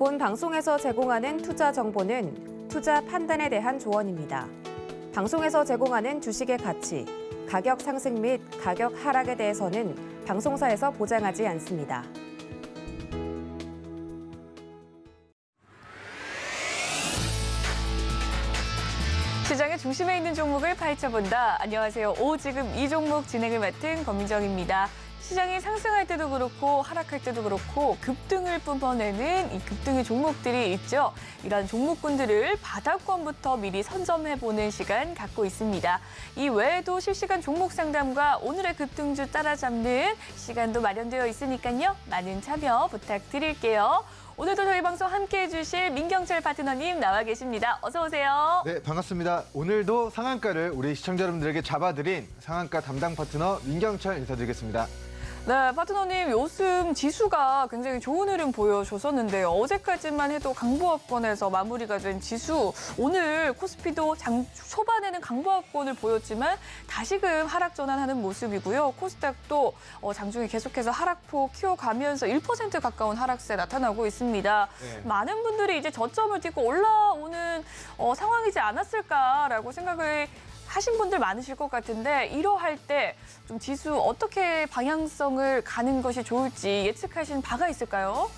본 방송에서 제공하는 투자 정보는 투자 판단에 대한 조언입니다. 방송에서 제공하는 주식의 가치, 가격 상승 및 가격 하락에 대해서는 방송사에서 보장하지 않습니다. 시장의 중심에 있는 종목을 파헤쳐본다. 안녕하세요. 지금 이 종목 진행을 맡은 권민정입니다. 시장이 상승할 때도 그렇고 하락할 때도 그렇고 급등을 뿜어내는 이 급등의 종목들이 있죠. 이런 종목군들을 바닥권부터 미리 선점해보는 시간 갖고 있습니다. 이 외에도 실시간 종목 상담과 오늘의 급등주 따라잡는 시간도 마련되어 있으니까요. 많은 참여 부탁드릴게요. 오늘도 저희 방송 함께해 주실 민경철 파트너님 나와 계십니다. 어서 오세요. 네, 반갑습니다. 오늘도 상한가를 우리 시청자 여러분들에게 잡아드린 상한가 담당 파트너 민경철 인사드리겠습니다. 네, 파트너님 요즘 지수가 굉장히 좋은 흐름 보여줬었는데요. 어제까지만 해도 강보합권에서 마무리가 된 지수. 오늘 코스피도 장 초반에는 강보합권을 보였지만 다시금 하락 전환하는 모습이고요. 코스닥도 장중에 계속해서 하락폭 키워가면서 1% 가까운 하락세 나타나고 있습니다. 네. 많은 분들이 이제 저점을 딛고 올라오는 상황이지 않았을까라고 생각을 하신 분들 많으실 것 같은데 이러할 때 좀 지수 어떻게 방향성을 가는 것이 좋을지 예측하신 바가 있을까요?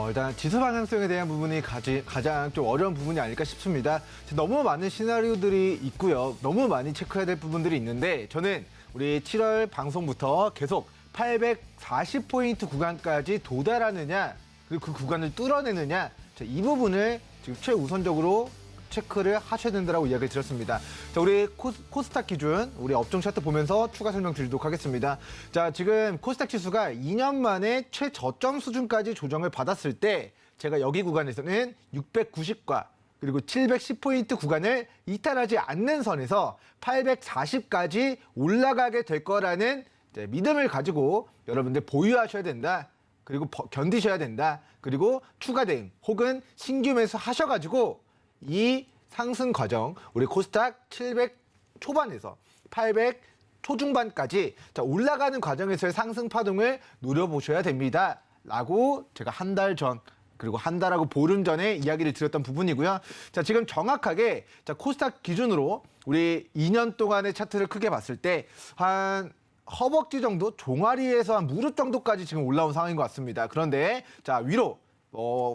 일단 지수 방향성에 대한 부분이 가장 좀 어려운 부분이 아닐까 싶습니다. 너무 많은 시나리오들이 있고요. 너무 많이 체크해야 될 부분들이 있는데 저는 우리 7월 방송부터 계속 840포인트 구간까지 도달하느냐 그리고 그 구간을 뚫어내느냐 이 부분을 지금 최우선적으로 체크를 하셔야 된다고 이야기를 드렸습니다. 자, 우리 코스닥 기준, 우리 업종 차트 보면서 추가 설명드리도록 하겠습니다. 자, 지금 코스닥 지수가 2년 만에 최저점 수준까지 조정을 받았을 때 제가 여기 구간에서는 690과 그리고 710포인트 구간을 이탈하지 않는 선에서 840까지 올라가게 될 거라는 믿음을 가지고 여러분들 보유하셔야 된다. 그리고 견디셔야 된다. 그리고 추가 대응 혹은 신규 매수 하셔가지고 이 상승 과정, 우리 코스닥 700 초반에서 800 초중반까지 올라가는 과정에서의 상승 파동을 노려보셔야 됩니다. 라고 제가 한 달 전, 그리고 한 달하고 보름 전에 이야기를 드렸던 부분이고요. 자, 지금 정확하게 코스닥 기준으로 우리 2년 동안의 차트를 크게 봤을 때 한 허벅지 정도, 종아리에서 한 무릎 정도까지 지금 올라온 상황인 것 같습니다. 그런데 자, 위로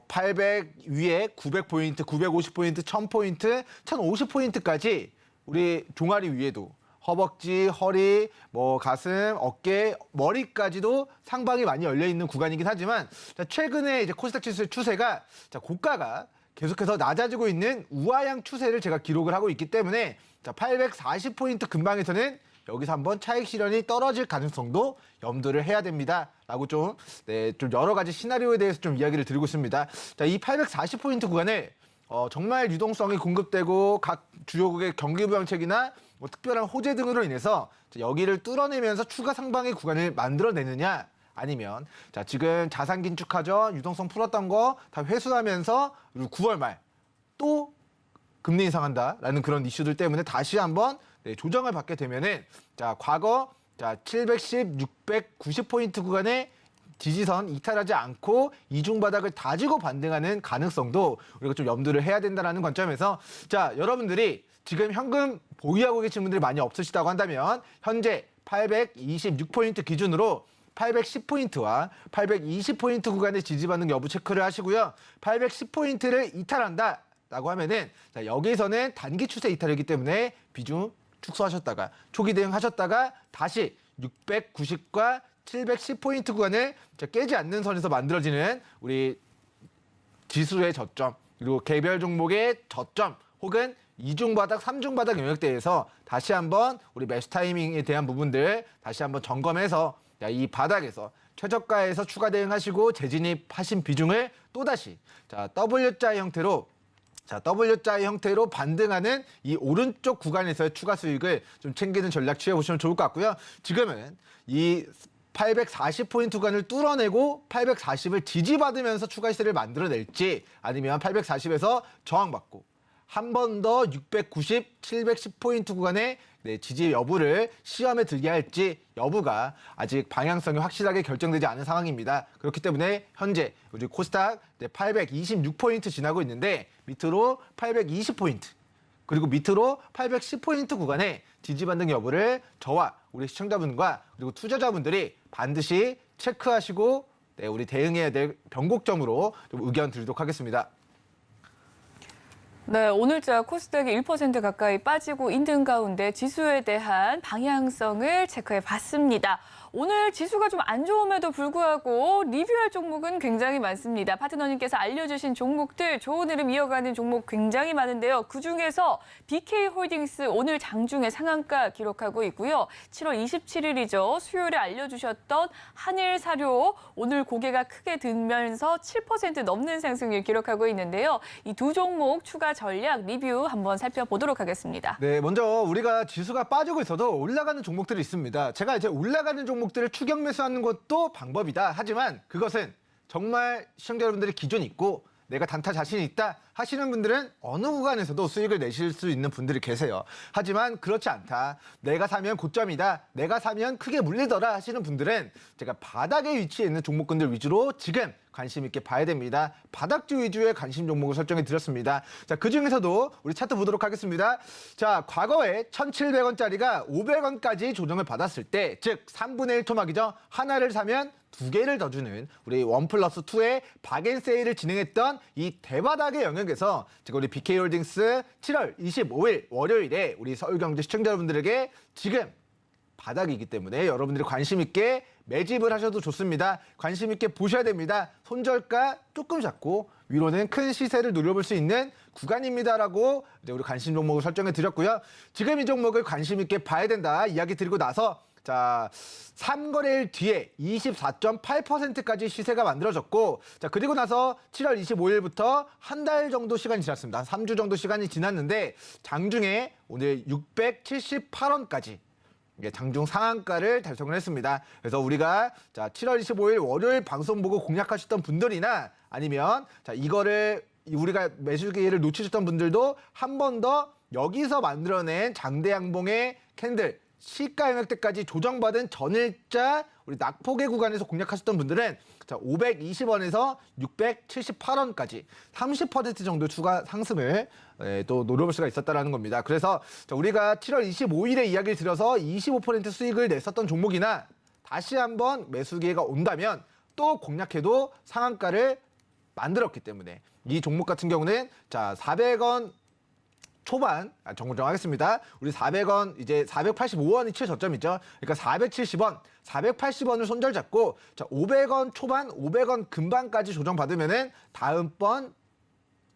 800 위에 900포인트, 950포인트, 1000포인트, 1050포인트까지 우리 종아리 위에도 허벅지, 허리, 가슴, 어깨, 머리까지도 상방이 많이 열려 있는 구간이긴 하지만 최근에 이제 코스닥 지수의 추세가 고가가 계속해서 낮아지고 있는 우하향 추세를 제가 기록을 하고 있기 때문에 840포인트 근방에서는 여기서 한번 차익 실현이 떨어질 가능성도 염두를 해야 됩니다. 라고 좀 여러 가지 시나리오에 대해서 좀 이야기를 드리고 있습니다. 자, 이 840포인트 구간을 정말 유동성이 공급되고 각 주요국의 경기 부양책이나 특별한 호재 등으로 인해서 여기를 뚫어내면서 추가 상방의 구간을 만들어내느냐 아니면 지금 자산 긴축하죠. 유동성 풀었던 거 다 회수하면서 9월 말 또 금리 인상한다라는 그런 이슈들 때문에 다시 한번 조정을 받게 되면은 과거 710, 690포인트 구간의 지지선 이탈하지 않고 이중 바닥을 다지고 반등하는 가능성도 우리가 좀 염두를 해야 된다는 관점에서 여러분들이 지금 현금 보유하고 계신 분들이 많이 없으시다고 한다면 현재 826포인트 기준으로 810포인트와 820포인트 구간의 지지 반등 여부 체크를 하시고요. 810포인트를 이탈한다. 라고 하면은 여기서는 단기 추세 이탈이기 때문에 비중 축소하셨다가 초기 대응하셨다가 다시 690과 710포인트 구간을 깨지 않는 선에서 만들어지는 우리 지수의 저점 그리고 개별 종목의 저점 혹은 이중바닥, 삼중바닥 영역대에서 다시 한번 우리 매수 타이밍에 대한 부분들 다시 한번 점검해서 이 바닥에서 최저가에서 추가 대응하시고 재진입하신 비중을 또다시 W자 형태로 W자의 형태로 반등하는 이 오른쪽 구간에서의 추가 수익을 좀 챙기는 전략 취해보시면 좋을 것 같고요. 지금은 이 840포인트 구간을 뚫어내고 840을 지지받으면서 추가 시세를 만들어낼지 아니면 840에서 저항받고 한 번 더 690, 710포인트 구간의 지지 여부를 시험에 들게 할지 여부가 아직 방향성이 확실하게 결정되지 않은 상황입니다. 그렇기 때문에 현재 우리 코스닥 826포인트 지나고 있는데 밑으로 820포인트 그리고 밑으로 810포인트 구간의 지지 반등 여부를 저와 우리 시청자분과 그리고 투자자분들이 반드시 체크하시고 우리 대응해야 될 변곡점으로 좀 의견 드리도록 하겠습니다. 네, 오늘자 코스닥이 1% 가까이 빠지고 있는 가운데 지수에 대한 방향성을 체크해 봤습니다. 오늘 지수가 좀 안 좋음에도 불구하고 리뷰할 종목은 굉장히 많습니다. 파트너님께서 알려주신 종목들 좋은 흐름 이어가는 종목 굉장히 많은데요. 그중에서 BK홀딩스 오늘 장중에 상한가 기록하고 있고요. 7월 27일이죠. 수요일에 알려주셨던 한일사료 오늘 고개가 크게 들면서 7% 넘는 상승률 기록하고 있는데요. 이 두 종목 추가 전략 리뷰 한번 살펴보도록 하겠습니다. 네, 먼저 우리가 지수가 빠지고 있어도 올라가는 종목들이 있습니다. 제가 이제 올라가는 종목들을 추격 매수하는 것도 방법이다. 하지만 그것은 정말 시청자 여러분들의 기존이 있고 내가 단타 자신이 있다 하시는 분들은 어느 구간에서도 수익을 내실 수 있는 분들이 계세요. 하지만 그렇지 않다. 내가 사면 고점이다. 내가 사면 크게 물리더라 하시는 분들은 제가 바닥에 위치해 있는 종목군들 위주로 지금 관심 있게 봐야 됩니다. 바닥주 위주의 관심 종목을 설정해 드렸습니다. 자, 그중에서도 우리 차트 보도록 하겠습니다. 자, 과거에 1,700원짜리가 500원까지 조정을 받았을 때, 즉 3분의 1 토막이죠. 하나를 사면 두 개를 더 주는 우리 1+2의 박앤세일을 진행했던 이 대바닥의 영역에서 제가 우리 BK홀딩스 7월 25일 월요일에 우리 서울경제 시청자 여러분들에게 지금 바닥이기 때문에 여러분들이 관심 있게 매집을 하셔도 좋습니다. 관심 있게 보셔야 됩니다. 손절가 조금 잡고 위로는 큰 시세를 누려볼 수 있는 구간입니다라고 이제 우리 관심 종목을 설정해 드렸고요. 지금 이 종목을 관심 있게 봐야 된다 이야기 드리고 나서 자, 3거래일 뒤에 24.8%까지 시세가 만들어졌고, 자, 그리고 나서 7월 25일부터 한 달 정도 시간이 지났습니다. 한 3주 정도 시간이 지났는데, 장중에 오늘 678원까지 장중 상한가를 달성을 했습니다. 그래서 우리가 자, 7월 25일 월요일 방송 보고 공략하셨던 분들이나 아니면 자, 이거를 우리가 매수 기회를 놓치셨던 분들도 한 번 더 여기서 만들어낸 장대 양봉의 캔들 시가 영역대까지 조정받은 전일자 우리 낙폭의 구간에서 공략하셨던 분들은 자 520원에서 678원까지 30% 정도 추가 상승을 또 노려볼 수가 있었다는 겁니다. 그래서 자, 우리가 7월 25일에 이야기를 드려서 25% 수익을 냈었던 종목이나 다시 한번 매수 기회가 온다면 또 공략해도 상한가를 만들었기 때문에 이 종목 같은 경우는 자 400원 초반 정정하겠습니다. 우리 400원 이제 485원이 최저점이죠. 그러니까 470원, 480원을 손절 잡고 자 500원 초반, 500원 금방까지 조정받으면은 다음번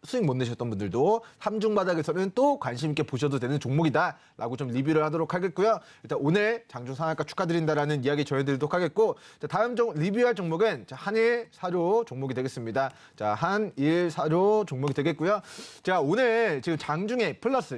수익 못 내셨던 분들도 삼중 바닥에서는 또 관심 있게 보셔도 되는 종목이다라고 좀 리뷰를 하도록 하겠고요. 일단 오늘 장중 상한가 축하드린다라는 이야기 전해드리도록 하겠고, 자, 다음 리뷰할 종목은 자, 한일사료 종목이 되겠습니다. 자, 한일사료 종목이 되겠고요. 자, 오늘 지금 장중에 플러스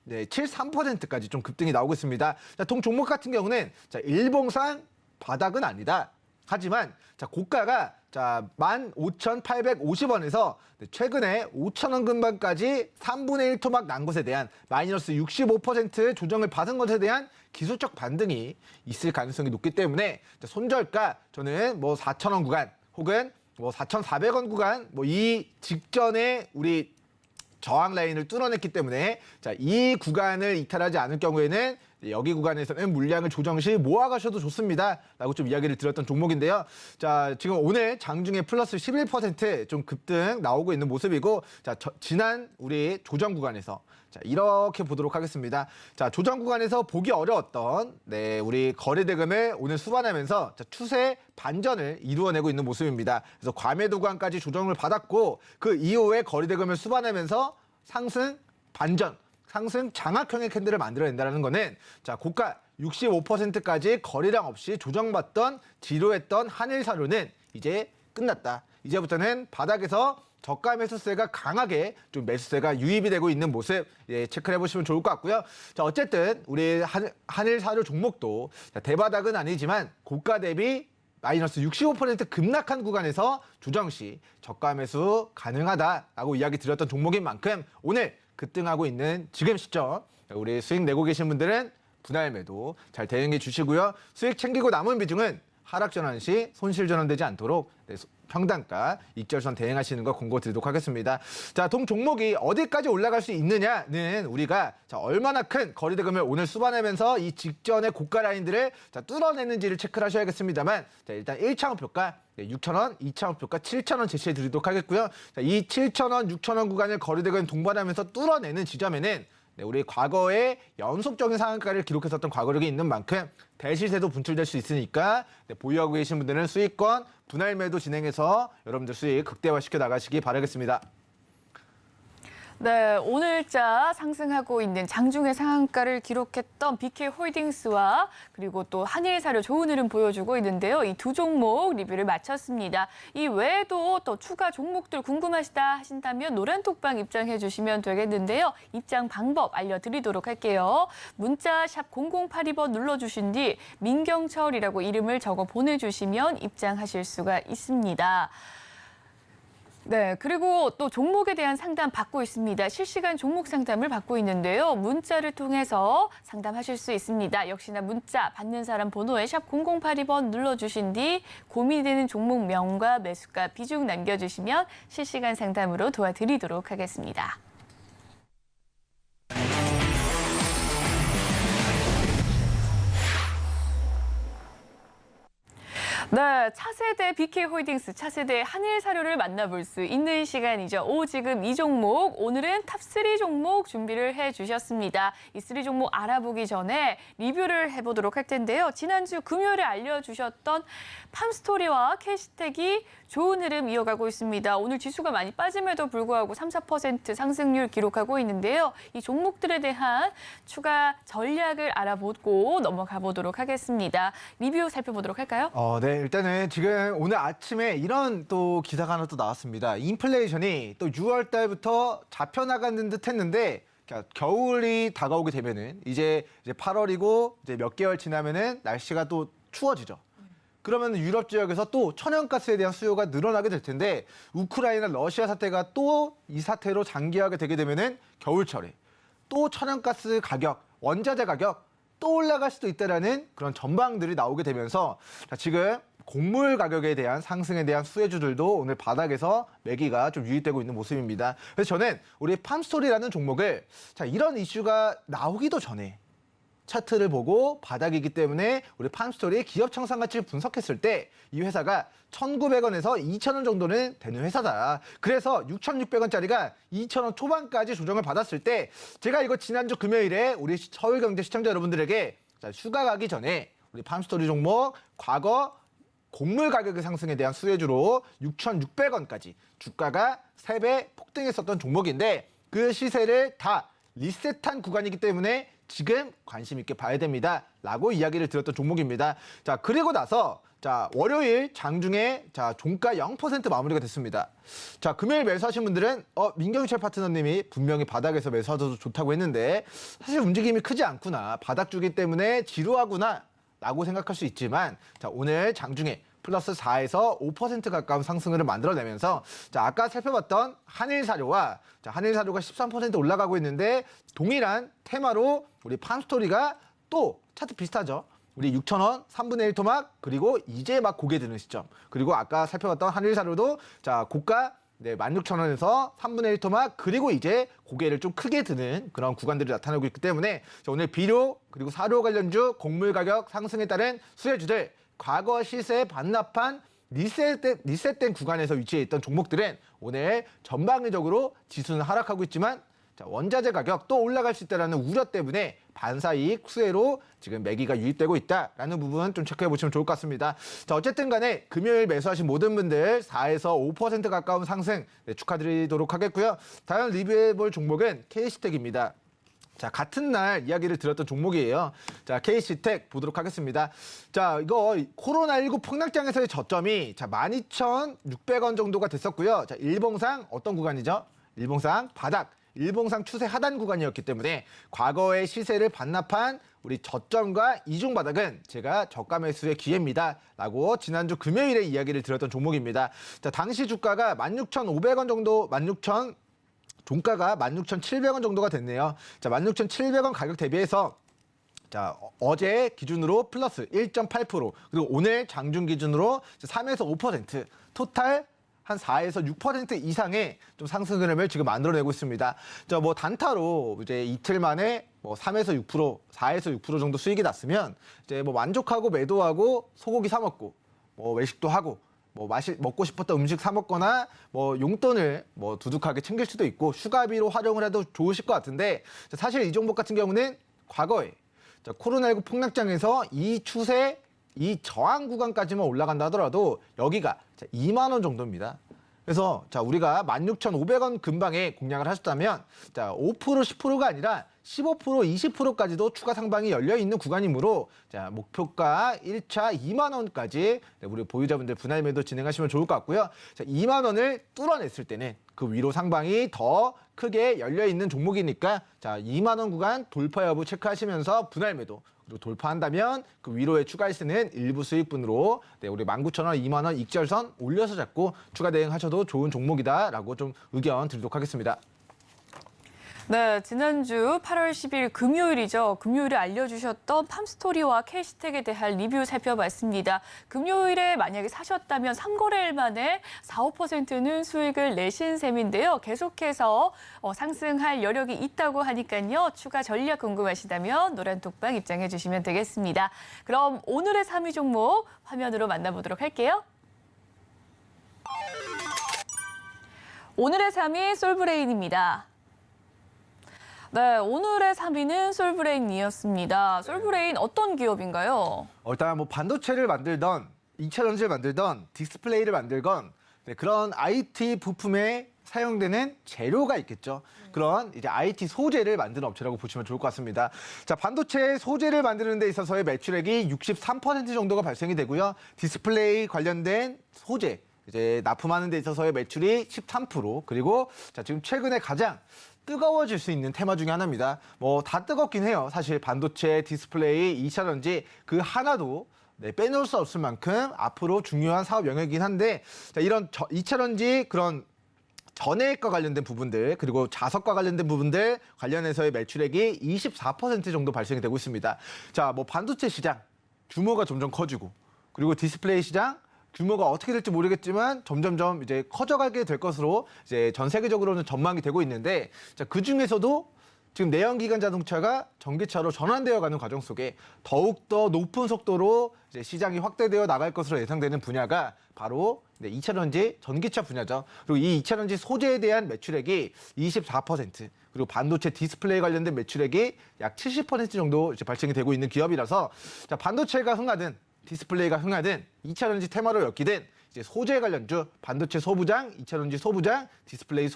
11.73%까지 좀 급등이 나오고 있습니다. 자, 동 종목 같은 경우는 자, 일봉상 바닥은 아니다. 하지만 자, 고가가 자 15,850원에서 최근에 5,000원 근방까지 3분의 1 토막 난 것에 대한 마이너스 65% 조정을 받은 것에 대한 기술적 반등이 있을 가능성이 높기 때문에 자, 손절가 저는 뭐 4,000원 구간 혹은 뭐 4,400원 구간 뭐 이 직전에 우리 저항 라인을 뚫어냈기 때문에 자, 이 구간을 이탈하지 않을 경우에는 여기 구간에서는 물량을 조정 시 모아가셔도 좋습니다. 라고 좀 이야기를 드렸던 종목인데요. 자, 지금 오늘 장중에 플러스 11%좀 급등 나오고 있는 모습이고, 자, 지난 우리 조정 구간에서 자, 이렇게 보도록 하겠습니다. 자, 조정 구간에서 보기 어려웠던 우리 거래대금을 오늘 수반하면서 자, 추세 반전을 이루어내고 있는 모습입니다. 그래서 과매도 구간까지 조정을 받았고 그 이후에 거래대금을 수반하면서 상승 반전, 상승 장악형의 캔들을 만들어낸다는 거는 자, 고가 65%까지 거래량 없이 조정받던 지루했던 한일사료는 이제 끝났다. 이제부터는 바닥에서 저가 매수세가 강하게 좀 매수세가 유입이 되고 있는 모습 체크를 해보시면 좋을 것 같고요. 자, 어쨌든 우리 한일사료 종목도 대바닥은 아니지만 고가 대비 마이너스 65% 급락한 구간에서 조정 시 저가 매수 가능하다라고 이야기 드렸던 종목인 만큼 오늘 급등하고 있는 지금 시점 우리 수익 내고 계신 분들은 분할 매도 잘 대응해 주시고요. 수익 챙기고 남은 비중은 하락 전환 시 손실 전환되지 않도록 평단가 익절선 대응하시는 거 권고드리도록 하겠습니다. 자, 동 종목이 어디까지 올라갈 수 있느냐는 우리가 얼마나 큰 거리대금을 오늘 수반하면서 이 직전의 고가 라인들을 뚫어내는지를 체크를 하셔야겠습니다만 일단 1차 목표가 6,000원, 2차 목표가 7,000원 제시해 드리도록 하겠고요. 이 7,000원, 6,000원 구간을 거리대금 동반하면서 뚫어내는 지점에는 우리 과거에 연속적인 상한가를 기록했었던 과거력이 있는 만큼 대시세도 분출될 수 있으니까 보유하고 계신 분들은 수익권 분할 매도 진행해서 여러분들 수익 극대화시켜 나가시기 바라겠습니다. 네, 오늘자 상승하고 있는 장중의 상한가를 기록했던 BK홀딩스와 그리고 또 한일사료 좋은 흐름 보여주고 있는데요. 이 두 종목 리뷰를 마쳤습니다. 이 외에도 또 추가 종목들 궁금하시다 하신다면 노란톡방 입장해 주시면 되겠는데요. 입장 방법 알려드리도록 할게요. 문자 샵 0082번 눌러주신 뒤 민경철이라고 이름을 적어 보내주시면 입장하실 수가 있습니다. 네, 그리고 또 종목에 대한 상담 받고 있습니다. 실시간 종목 상담을 받고 있는데요. 문자를 통해서 상담하실 수 있습니다. 역시나 문자 받는 사람 번호에 샵 0082번 눌러주신 뒤 고민이 되는 종목명과 매수가 비중 남겨주시면 실시간 상담으로 도와드리도록 하겠습니다. 네, 차세대 BK홀딩스, 차세대 한일사료를 만나볼 수 있는 시간이죠. 지금 이 종목, 오늘은 탑3 종목 준비를 해주셨습니다. 이 3 종목 알아보기 전에 리뷰를 해보도록 할 텐데요. 지난주 금요일에 알려주셨던 팜스토리와 캐시텍이 좋은 흐름 이어가고 있습니다. 오늘 지수가 많이 빠짐에도 불구하고 3, 4% 상승률 기록하고 있는데요. 이 종목들에 대한 추가 전략을 알아보고 넘어가 보도록 하겠습니다. 리뷰 살펴보도록 할까요? 네, 일단은 지금 오늘 아침에 이런 또 기사가 하나 또 나왔습니다. 인플레이션이 또 6월 달부터 잡혀나가는 듯 했는데 겨울이 다가오게 되면은 이제 8월이고 이제 몇 개월 지나면은 날씨가 또 추워지죠. 그러면 유럽 지역에서 또 천연가스에 대한 수요가 늘어나게 될 텐데 우크라이나 러시아 사태가 또 이 사태로 장기화하게 되게 되면은 겨울철에 또 천연가스 가격, 원자재 가격 또 올라갈 수도 있다라는 그런 전망들이 나오게 되면서 지금 곡물 가격에 대한 상승에 대한 수혜주들도 오늘 바닥에서 매기가 좀 유입되고 있는 모습입니다. 그래서 저는 우리 팜스토리라는 종목을 이런 이슈가 나오기도 전에 차트를 보고 바닥이기 때문에 우리 팜스토리의 기업 청산 가치를 분석했을 때 이 회사가 1,900원에서 2,000원 정도는 되는 회사다. 그래서 6,600원짜리가 2,000원 초반까지 조정을 받았을 때 제가 이거 지난주 금요일에 우리 서울경제 시청자 여러분들에게 휴가 가기 전에 우리 팜스토리 종목 과거 곡물 가격의 상승에 대한 수혜주로 6,600원까지 주가가 3배 폭등했었던 종목인데 그 시세를 다 리셋한 구간이기 때문에 지금 관심 있게 봐야 됩니다. 라고 이야기를 드렸던 종목입니다. 자, 그리고 나서 월요일 장중에 종가 0% 마무리가 됐습니다. 자, 금요일 매수하신 분들은 민경철 파트너님이 분명히 바닥에서 매수하셔도 좋다고 했는데 사실 움직임이 크지 않구나. 바닥 주기 때문에 지루하구나. 라고 생각할 수 있지만 오늘 장중에 플러스 4에서 5% 가까운 상승을 만들어내면서 아까 살펴봤던 한일사료와 한일사료가 13% 올라가고 있는데 동일한 테마로 우리 팜스토리가 또 차트 비슷하죠. 우리 6,000원 3분의 1 토막 그리고 이제 막 고개 드는 시점 그리고 아까 살펴봤던 한일사료도 고가 16,000원에서 3분의 1 토막 그리고 이제 고개를 좀 크게 드는 그런 구간들이 나타나고 있기 때문에 오늘 비료 그리고 사료 관련주 곡물 가격 상승에 따른 수혜주들 과거 시세에 반납한 리셋된 구간에서 위치해 있던 종목들은 오늘 전방위적으로 지수는 하락하고 있지만 원자재 가격 또 올라갈 수 있다는 우려 때문에 반사이익 수혜로 지금 매기가 유입되고 있다라는 부분 좀 체크해 보시면 좋을 것 같습니다. 어쨌든 간에 금요일 매수하신 모든 분들 4에서 5% 가까운 상승 축하드리도록 하겠고요. 다음 리뷰해 볼 종목은 KC텍입니다. 같은 날 이야기를 드렸던 종목이에요. KC텍 보도록 하겠습니다. 이거 코로나19 폭락장에서의 저점이 12,600원 정도가 됐었고요. 일봉상 어떤 구간이죠? 일봉상 바닥. 일봉상 추세 하단 구간이었기 때문에 과거의 시세를 반납한 우리 저점과 이중 바닥은 제가 저가 매수의 기회입니다. 라고 지난주 금요일에 이야기를 드렸던 종목입니다. 자, 당시 주가가 16,500원 정도, 종가가 16,700원 정도가 됐네요. 자, 16,700원 가격 대비해서 자, 어제 기준으로 플러스 1.8%, 그리고 오늘 장중 기준으로 3에서 5%, 토탈 한 4에서 6% 이상의 좀 상승 흐름을 지금 만들어내고 있습니다. 자, 뭐 단타로 이제 이틀 만에 뭐 3에서 6%, 4에서 6% 정도 수익이 났으면 이제 뭐 만족하고 매도하고 소고기 사 먹고 뭐 외식도 하고 뭐 먹고 싶었던 음식 사 먹거나 뭐 용돈을 뭐 두둑하게 챙길 수도 있고 휴가비로 활용을 해도 좋으실 것 같은데, 사실 이 종목 같은 경우는 과거에 코로나19 폭락장에서 이 추세, 이 저항 구간까지만 올라간다 하더라도 여기가 2만 원 정도입니다. 그래서 자, 우리가 16,500원 근방에 공략을 하셨다면 자, 5%, 10%가 아니라 15%, 20%까지도 추가 상방이 열려 있는 구간이므로 자, 목표가 1차 2만 원까지 우리 보유자분들 분할 매도 진행하시면 좋을 것 같고요. 자, 2만 원을 뚫어냈을 때는 그 위로 상방이 더 크게 열려 있는 종목이니까 자, 2만 원 구간 돌파 여부 체크하시면서 분할 매도, 그리고 돌파한다면 그 위로에 추가할 수 있는 일부 수익분으로 우리 19,000원, 2만 원 익절선 올려서 잡고 추가 대응하셔도 좋은 종목이다라고 좀 의견 드리도록 하겠습니다. 네, 지난주 8월 10일 금요일이죠. 금요일에 알려주셨던 팜스토리와 캐시텍에 대한 리뷰 살펴봤습니다. 금요일에 만약에 사셨다면 3거래일 만에 4, 5%는 수익을 내신 셈인데요. 계속해서 상승할 여력이 있다고 하니까요. 추가 전략 궁금하시다면 노란톡방 입장해 주시면 되겠습니다. 그럼 오늘의 3위 종목 화면으로 만나보도록 할게요. 오늘의 3위 솔브레인입니다. 네, 오늘의 3위는 솔브레인이었습니다. 솔브레인 어떤 기업인가요? 일단 뭐 반도체를 만들던, 2차 전지를 만들던, 디스플레이를 만들건 그런 IT 부품에 사용되는 재료가 있겠죠. 그런 이제 IT 소재를 만드는 업체라고 보시면 좋을 것 같습니다. 자, 반도체 소재를 만드는 데 있어서의 매출액이 63% 정도가 발생이 되고요. 디스플레이 관련된 소재, 이제 납품하는 데 있어서의 매출이 13%, 그리고 자, 지금 최근에 가장 뜨거워질 수 있는 테마 중에 하나입니다. 뭐 다 뜨겁긴 해요. 사실 반도체, 디스플레이, 2차 전지 그 하나도 빼놓을 수 없을 만큼 앞으로 중요한 사업 영역이긴 한데, 자, 이런 2차 전지 그런 전해액과 관련된 부분들, 그리고 자석과 관련된 부분들 관련해서의 매출액이 24% 정도 발생이 되고 있습니다. 자, 뭐 반도체 시장 규모가 점점 커지고, 그리고 디스플레이 시장 규모가 어떻게 될지 모르겠지만 점점점 이제 커져가게 될 것으로 이제 전 세계적으로는 전망이 되고 있는데, 자, 그 중에서도 지금 내연기관 자동차가 전기차로 전환되어 가는 과정 속에 더욱더 높은 속도로 이제 시장이 확대되어 나갈 것으로 예상되는 분야가 바로 2차 전지 전기차 분야죠. 그리고 이 2차 전지 소재에 대한 매출액이 24%, 그리고 반도체 디스플레이 관련된 매출액이 약 70% 정도 이제 발생이 되고 있는 기업이라서, 자, 반도체가 흥하든 디스플레이가 흥하든 2차 전지 테마로 엮이든 이제 소재 관련주, 반도체 소부장, 2차 전지 소부장, 디스플레이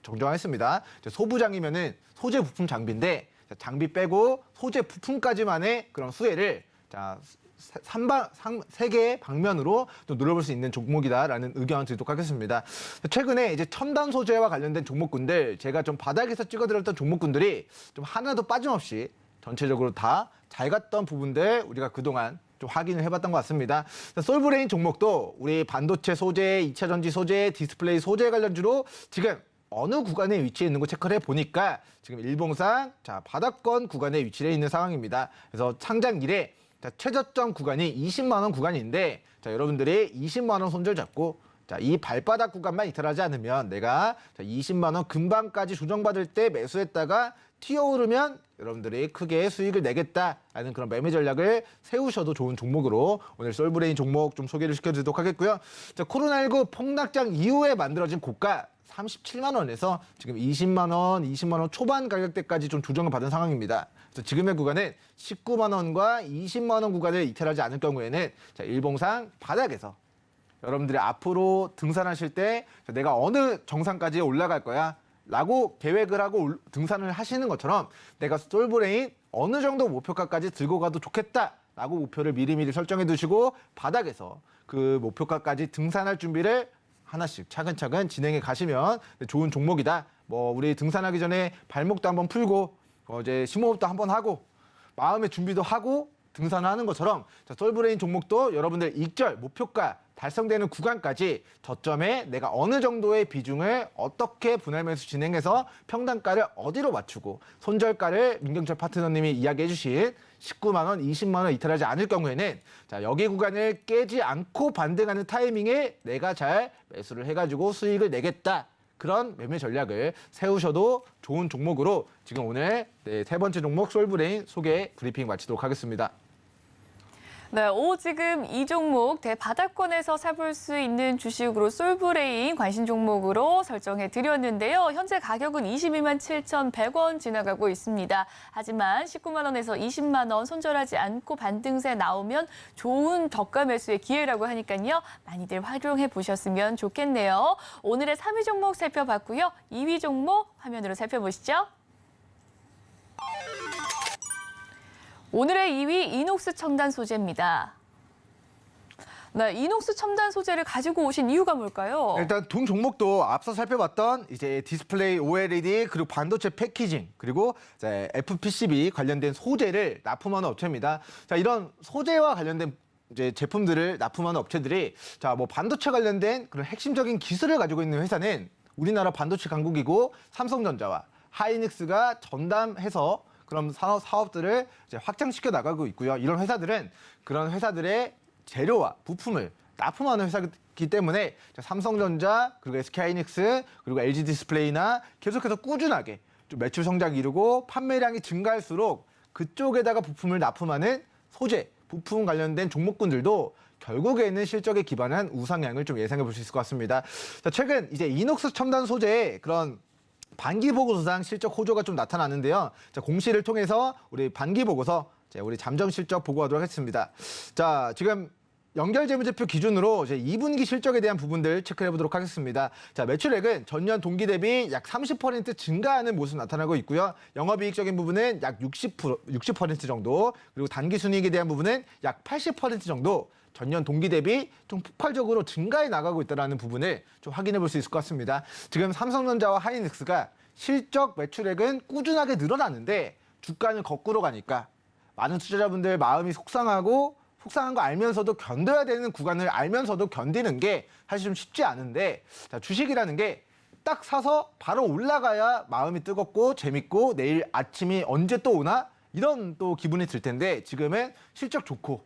정정했습니다. 소부장이면은 소재 부품 장비인데, 장비 빼고 소재 부품까지만의 그런 수혜를 자, 세 개의 방면으로 또 누려볼 수 있는 종목이다라는 의견 드리도록 하겠습니다. 최근에 이제 첨단 소재와 관련된 종목군들, 제가 좀 바닥에서 찍어드렸던 종목군들이 좀 하나도 빠짐없이 전체적으로 다 잘 갔던 부분들 우리가 그동안 좀 확인을 해봤던 것 같습니다. 솔브레인 종목도 우리 반도체 소재, 2차 전지 소재, 디스플레이 소재 관련주로 지금 어느 구간에 위치해 있는 거 체크를 해보니까 지금 일봉상 자, 바닥권 구간에 위치해 있는 상황입니다. 그래서 상장 이래 자, 최저점 구간이 20만 원 구간인데, 자, 여러분들이 20만 원 손절 잡고 자, 이 발바닥 구간만 이탈하지 않으면 내가 자, 20만 원 근방까지 조정받을 때 매수했다가 튀어오르면 여러분들이 크게 수익을 내겠다라는 그런 매매 전략을 세우셔도 좋은 종목으로 오늘 솔브레인 종목 좀 소개를 시켜드리도록 하겠고요. 자, 코로나19 폭락장 이후에 만들어진 고가 37만 원에서 지금 20만 원 초반 가격대까지 좀 조정을 받은 상황입니다. 그래서 지금의 구간은 19만 원과 20만 원 구간을 이탈하지 않을 경우에는 자, 일봉상 바닥에서 여러분들이 앞으로 등산하실 때 내가 어느 정상까지 올라갈 거야 라고 계획을 하고 등산을 하시는 것처럼 내가 솔브레인 어느 정도 목표가까지 들고 가도 좋겠다라고 목표를 미리미리 설정해 두시고 바닥에서 그 목표가까지 등산할 준비를 하나씩 차근차근 진행해 가시면 좋은 종목이다. 뭐 우리 등산하기 전에 발목도 한번 풀고 이제 심호흡도 한번 하고 마음의 준비도 하고 등산하는 것처럼 솔브레인 종목도 여러분들 익절 목표가 달성되는 구간까지 저점에 내가 어느 정도의 비중을 어떻게 분할 매수 진행해서 평단가를 어디로 맞추고 손절가를 민경철 파트너님이 이야기해 주신 19만 원, 20만 원 이탈하지 않을 경우에는 자, 여기 구간을 깨지 않고 반등하는 타이밍에 내가 잘 매수를 해가지고 수익을 내겠다. 그런 매매 전략을 세우셔도 좋은 종목으로 지금 오늘 세 번째 종목 솔브레인 소개 브리핑 마치도록 하겠습니다. 네, 지금 이 종목 대바닥권에서 사볼 수 있는 주식으로 솔브레인 관심 종목으로 설정해 드렸는데요. 현재 가격은 22만 7,100원 지나가고 있습니다. 하지만 19만 원에서 20만 원 손절하지 않고 반등세 나오면 좋은 저가 매수의 기회라고 하니까요. 많이들 활용해 보셨으면 좋겠네요. 오늘의 3위 종목 살펴봤고요. 2위 종목 화면으로 살펴보시죠. 오늘의 2위 이녹스 첨단 소재입니다. 네, 이녹스 첨단 소재를 가지고 오신 이유가 뭘까요? 일단 동 종목도 앞서 살펴봤던 이제 디스플레이 OLED 그리고 반도체 패키징 그리고 이제 FPCB 관련된 소재를 납품하는 업체입니다. 자, 이런 소재와 관련된 이제 제품들을 납품하는 업체들이 자, 뭐 반도체 관련된 그런 핵심적인 기술을 가지고 있는 회사는 우리나라 반도체 강국이고 삼성전자와 하이닉스가 전담해서 그런 사업들을 이제 확장시켜 나가고 있고요. 이런 회사들은 그런 회사들의 재료와 부품을 납품하는 회사이기 때문에 삼성전자 그리고 SK하이닉스 그리고 LG 디스플레이나 계속해서 꾸준하게 좀 매출 성장이 이루고 판매량이 증가할수록 그쪽에다가 부품을 납품하는 소재, 부품 관련된 종목군들도 결국에는 실적에 기반한 우상향을 좀 예상해 볼 수 있을 것 같습니다. 자, 최근 이제 이녹스 첨단 소재의 그런 반기 보고서상 실적 호조가 좀 나타나는데요. 자, 공시를 통해서 우리 반기 보고서 우리 잠정 실적 보고하도록 하겠습니다. 자, 지금 연결 재무제표 기준으로 이제 2분기 실적에 대한 부분들 체크해 보도록 하겠습니다. 자, 매출액은 전년 동기 대비 약 30% 증가하는 모습 나타나고 있고요. 영업이익적인 부분은 약 60% 정도, 그리고 단기순이익에 대한 부분은 약 80% 정도 전년 동기 대비 좀 폭발적으로 증가해 나가고 있다는 부분을 좀 확인해 볼 수 있을 것 같습니다. 지금 삼성전자와 하이닉스가 실적 매출액은 꾸준하게 늘어나는데 주가는 거꾸로 가니까 많은 투자자분들 마음이 속상한 거 알면서도 견뎌야 되는 구간을 알면서도 견디는 게 사실 좀 쉽지 않은데 자, 주식이라는 게 딱 사서 바로 올라가야 마음이 뜨겁고 재밌고 내일 아침이 언제 또 오나 이런 또 기분이 들 텐데 지금은 실적 좋고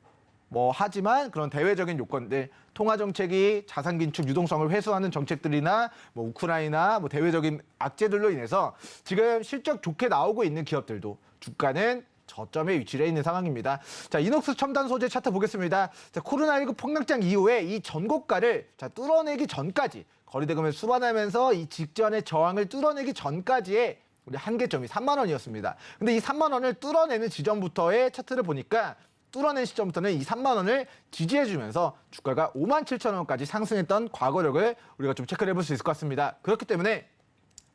하지만 그런 대외적인 요건들, 통화 정책이 자산 긴축 유동성을 회수하는 정책들이나 우크라이나 대외적인 악재들로 인해서 지금 실적 좋게 나오고 있는 기업들도 주가는 저점에 위치해 있는 상황입니다. 자, 이녹스 첨단 소재 차트 보겠습니다. 자, 코로나19 폭락장 이후에 이 전고가를 뚫어내기 전까지 거리대금을 수반하면서 이 직전의 저항을 뚫어내기 전까지의 우리 한계점이 3만 원이었습니다. 근데 이 3만 원을 뚫어내는 지점부터의 차트를 보니까 뚫어낸 시점부터는 이 3만 원을 지지해주면서 주가가 5만 7천 원까지 상승했던 과거력을 우리가 좀 체크를 해볼 수 있을 것 같습니다. 그렇기 때문에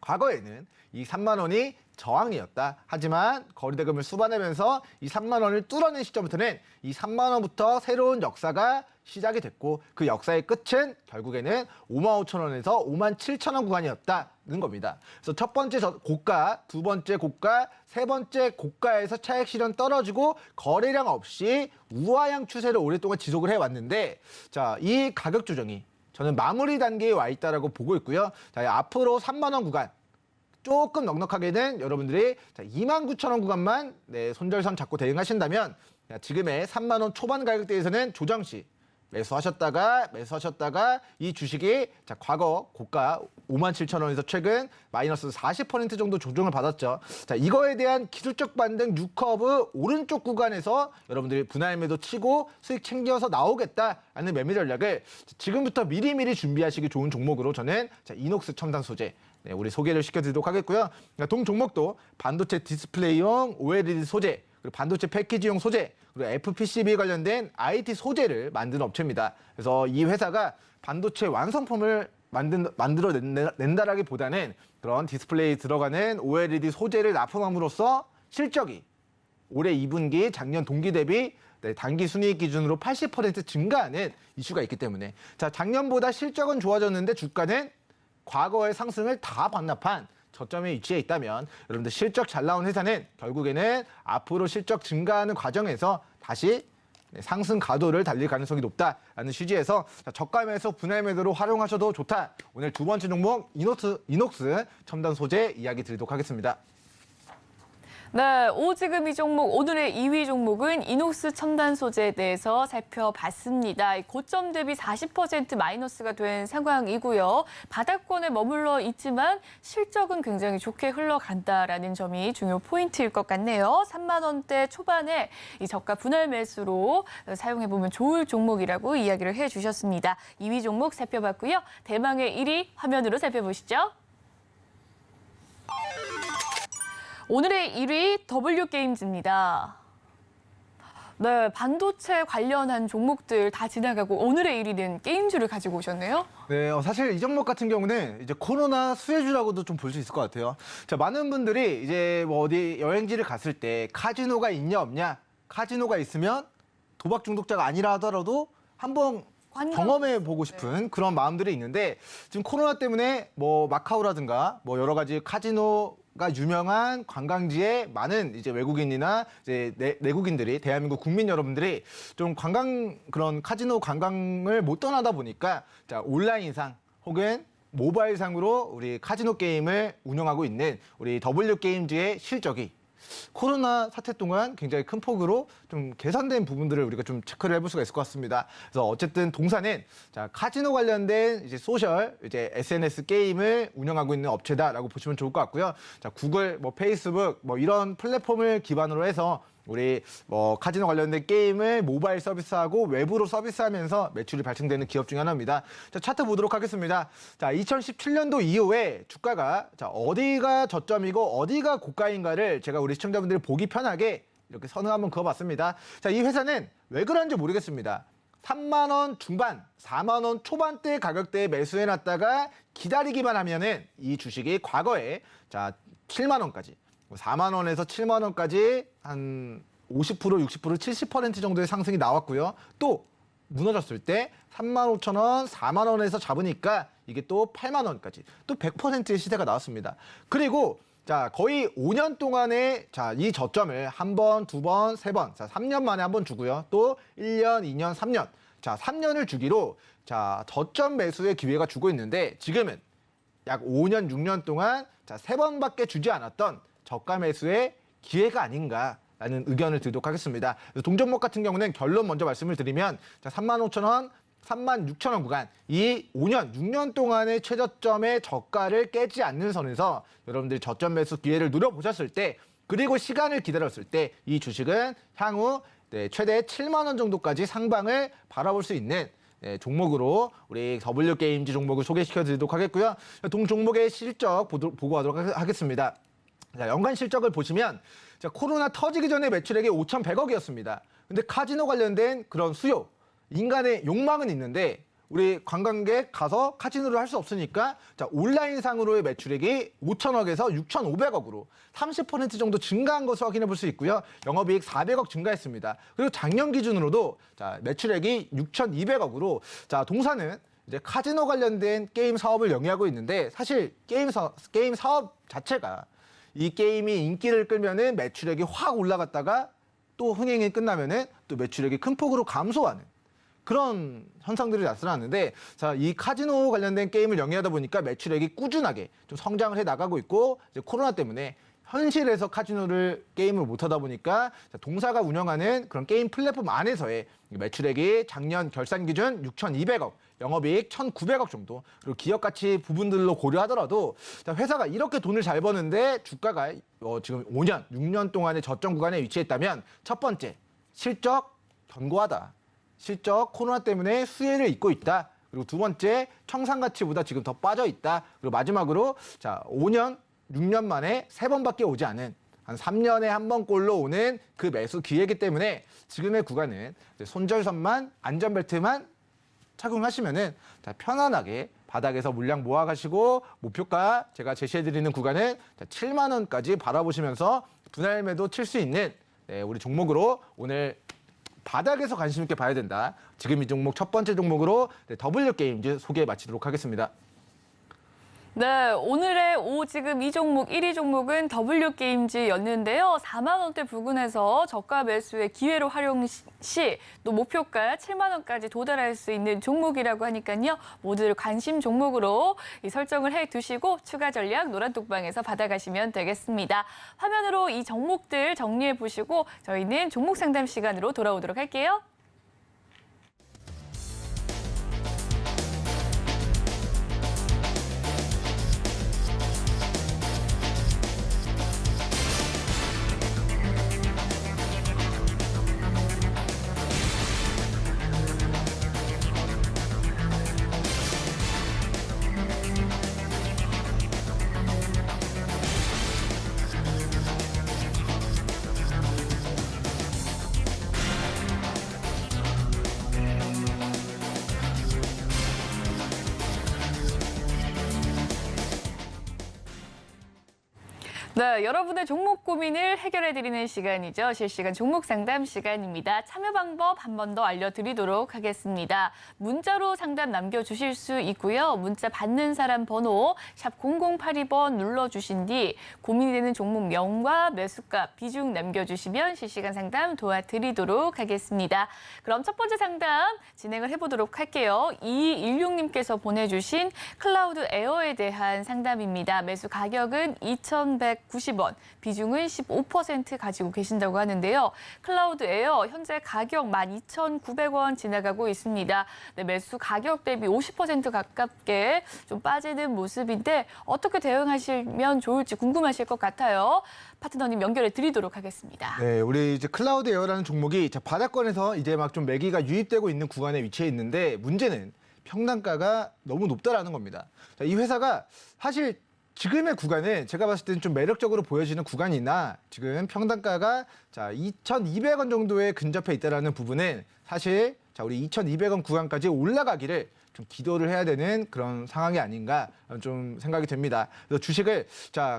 과거에는 이 3만 원이 저항이었다. 하지만 거리대금을 수반하면서 이 3만 원을 뚫어낸 시점부터는 이 3만 원부터 새로운 역사가 시작이 됐고 그 역사의 끝은 결국에는 5만 5천 원에서 5만 7천 원 구간이었다는 겁니다. 그래서 첫 번째 고가, 두 번째 고가, 세 번째 고가에서 차익 실현 떨어지고 거래량 없이 우하향 추세를 오랫동안 지속을 해왔는데 자, 이 가격 조정이 저는 마무리 단계에 와 있다라고 보고 있고요. 자, 앞으로 3만 원 구간 조금 넉넉하게는 여러분들이 2만 9천 원 구간만 손절선 잡고 대응하신다면 지금의 3만 원 초반 가격대에서는 조정 시 매수하셨다가 이 주식이 과거 고가 5만 7천 원에서 최근 마이너스 40% 정도 조정을 받았죠. 자, 이거에 대한 기술적 반등 U커브 오른쪽 구간에서 여러분들이 분할 매도 치고 수익 챙겨서 나오겠다라는 매매 전략을 지금부터 미리미리 준비하시기 좋은 종목으로 저는 이녹스 첨단 소재 우리 소개를 시켜드리도록 하겠고요. 동 종목도 반도체 디스플레이용 OLED 소재, 그리고 반도체 패키지용 소재, 그리고 FPCB 관련된 IT 소재를 만드는 업체입니다. 그래서 이 회사가 반도체 완성품을 만들어낸다라기보다는 그런 디스플레이 들어가는 OLED 소재를 납품함으로써 실적이 올해 2분기 작년 동기 대비 네, 단기 순이익 기준으로 80% 증가하는 이슈가 있기 때문에 자 작년보다 실적은 좋아졌는데 주가는 과거의 상승을 다 반납한 저점에 위치해 있다면 여러분들 실적 잘 나온 회사는 결국에는 앞으로 실적 증가하는 과정에서 다시 상승 가도를 달릴 가능성이 높다라는 취지에서 저가 매수 분할 매도로 활용하셔도 좋다. 오늘 두 번째 종목 이녹스 첨단 소재 이야기 드리도록 하겠습니다. 네, 오지금 이 종목, 오늘의 2위 종목은 이녹스 첨단 소재에 대해서 살펴봤습니다. 고점 대비 40% 마이너스가 된 상황이고요. 바닥권에 머물러 있지만 실적은 굉장히 좋게 흘러간다라는 점이 중요 포인트일 것 같네요. 3만 원대 초반에 이 저가 분할 매수로 사용해보면 좋을 종목이라고 이야기를 해주셨습니다. 2위 종목 살펴봤고요. 대망의 1위 화면으로 살펴보시죠. 오늘의 1위 W게임즈입니다. 네, 반도체 관련한 종목들 다 지나가고 오늘의 1위는 게임주를 가지고 오셨네요. 네, 사실 이 종목 같은 경우는 이제 코로나 수혜주라고도 좀 볼 수 있을 것 같아요. 자, 많은 분들이 이제 뭐 어디 여행지를 갔을 때 카지노가 있냐 없냐, 카지노가 있으면 도박 중독자가 아니라 하더라도 한번 경험해 보고 싶은 그런 마음들이 있는데 지금 코로나 때문에 뭐 마카오라든가 뭐 여러 가지 카지노가 유명한 관광지에 많은 이제 외국인이나 이제 내국인들이 대한민국 국민 여러분들이 좀 그런 카지노 관광을 못 떠나다 보니까 자 온라인상 혹은 모바일상으로 우리 카지노 게임을 운영하고 있는 우리 W게임즈의 실적이 코로나 사태 동안 굉장히 큰 폭으로 좀 개선된 부분들을 우리가 좀 체크를 해볼 수가 있을 것 같습니다. 그래서 어쨌든 동사는 자 카지노 관련된 이제 소셜 이제 SNS 게임을 운영하고 있는 업체다라고 보시면 좋을 것 같고요. 자 구글, 뭐 페이스북, 뭐 이런 플랫폼을 기반으로 해서 우리 뭐 카지노 관련된 게임을 모바일 서비스하고 외부로 서비스하면서 매출이 발생되는 기업 중에 하나입니다. 자, 차트 보도록 하겠습니다. 자, 2017년도 이후에 주가가 자, 어디가 저점이고 어디가 고가인가를 제가 우리 시청자분들이 보기 편하게 이렇게 선을 한번 그어봤습니다. 자, 이 회사는 왜 그런지 모르겠습니다. 3만 원 중반, 4만 원 초반대 가격대에 매수해놨다가 기다리기만 하면은 이 주식이 과거에 자 7만 원까지 4만 원에서 7만 원까지 한 50%, 60%, 70% 정도의 상승이 나왔고요. 또 무너졌을 때 3만 5천 원, 4만 원에서 잡으니까 이게 또 8만 원까지 또 100%의 시세가 나왔습니다. 그리고 자 거의 5년 동안의 자 이 저점을 한 번, 두 번, 세 번, 자 3년 만에 한 번 주고요. 또 1년, 2년, 3년, 자 3년을 주기로 자 저점 매수의 기회가 주고 있는데 지금은 약 5년, 6년 동안 자 3번밖에 주지 않았던 저가 매수의 기회가 아닌가라는 의견을 드리도록 하겠습니다. 동종목 같은 경우는 결론 먼저 말씀을 드리면 자 3만 5천 원, 3만 6천 원 구간 이 5년, 6년 동안의 최저점의 저가를 깨지 않는 선에서 여러분들이 저점 매수 기회를 누려보셨을 때 그리고 시간을 기다렸을 때 이 주식은 향후 최대 7만 원 정도까지 상방을 바라볼 수 있는 종목으로 우리 W게임즈 종목을 소개시켜 드리도록 하겠고요. 동 종목의 실적 보고 가도록 하겠습니다. 자, 연간 실적을 보시면 자, 코로나 터지기 전에 매출액이 5,100억이었습니다. 근데 카지노 관련된 그런 수요, 인간의 욕망은 있는데 우리 관광객 가서 카지노를 할 수 없으니까 자, 온라인상으로의 매출액이 5천억에서 6,500억으로 30% 정도 증가한 것을 확인해 볼 수 있고요. 영업이익 400억 증가했습니다. 그리고 작년 기준으로도 자, 매출액이 6,200억으로 자, 동사는 이제 카지노 관련된 게임 사업을 영위하고 있는데 사실 게임 사업 자체가 이 게임이 인기를 끌면은 매출액이 확 올라갔다가 또 흥행이 끝나면은 또 매출액이 큰 폭으로 감소하는 그런 현상들이 나타나는데 자, 이 카지노 관련된 게임을 영위하다 보니까 매출액이 꾸준하게 좀 성장을 해 나가고 있고 이제 코로나 때문에 현실에서 게임을 못 하다 보니까 동사가 운영하는 그런 게임 플랫폼 안에서의 매출액이 작년 결산 기준 6,200억, 영업이익 1,900억 정도, 그리고 기업 가치 부분들로 고려하더라도 회사가 이렇게 돈을 잘 버는데 주가가 지금 5년, 6년 동안의 저점 구간에 위치했다면 첫 번째, 실적 견고하다. 실적 코로나 때문에 수혜를 입고 있다. 그리고 두 번째, 청산 가치보다 지금 더 빠져 있다. 그리고 마지막으로 자 5년, 6년 만에 3번밖에 오지 않은 한 3년에 한 번꼴로 오는 그 매수 기회이기 때문에 지금의 구간은 손절선만 안전벨트만 착용하시면은 편안하게 바닥에서 물량 모아가시고 목표가 제가 제시해드리는 구간은 7만 원까지 바라보시면서 분할 매도 칠 수 있는 우리 종목으로 오늘 바닥에서 관심 있게 봐야 된다. 지금 이 종목 첫 번째 종목으로 W게임즈 소개 마치도록 하겠습니다. 네, 오늘의 지금 이 종목 1위 종목은 W게임즈였는데요. 4만 원대 부근에서 저가 매수의 기회로 활용 시 또 목표가 7만 원까지 도달할 수 있는 종목이라고 하니까요. 모두 관심 종목으로 설정을 해두시고 추가 전략 노란톡방에서 받아가시면 되겠습니다. 화면으로 이 종목들 정리해 보시고 저희는 종목 상담 시간으로 돌아오도록 할게요. 네, 여러분의 종목 고민을 해결해드리는 시간이죠. 실시간 종목 상담 시간입니다. 참여 방법 한 번 더 알려드리도록 하겠습니다. 문자로 상담 남겨주실 수 있고요. 문자 받는 사람 번호 샵 0082번 눌러주신 뒤 고민이 되는 종목명과 매수가, 비중 남겨주시면 실시간 상담 도와드리도록 하겠습니다. 그럼 첫 번째 상담 진행을 해보도록 할게요. 2216님께서 보내주신 클라우드 에어에 대한 상담입니다. 매수 가격은 2,190원, 비중은 15% 가지고 계신다고 하는데요. 클라우드 에어 현재 가격 12,900원 지나가고 있습니다. 네, 매수 가격 대비 50% 가깝게 좀 빠지는 모습인데 어떻게 대응하시면 좋을지 궁금하실 것 같아요. 파트너님 연결해 드리도록 하겠습니다. 네, 우리 이제 클라우드 에어라는 종목이 바닥권에서 이제 막 좀 매기가 유입되고 있는 구간에 위치해 있는데 문제는 평단가가 너무 높다라는 겁니다. 자, 이 회사가 사실 지금의 구간은 제가 봤을 때는 좀 매력적으로 보여지는 구간이나 지금 평단가가 2,200원 정도에 근접해 있다라는 부분은 사실 우리 2,200원 구간까지 올라가기를 좀 기도를 해야 되는 그런 상황이 아닌가 좀 생각이 됩니다. 그래서 주식을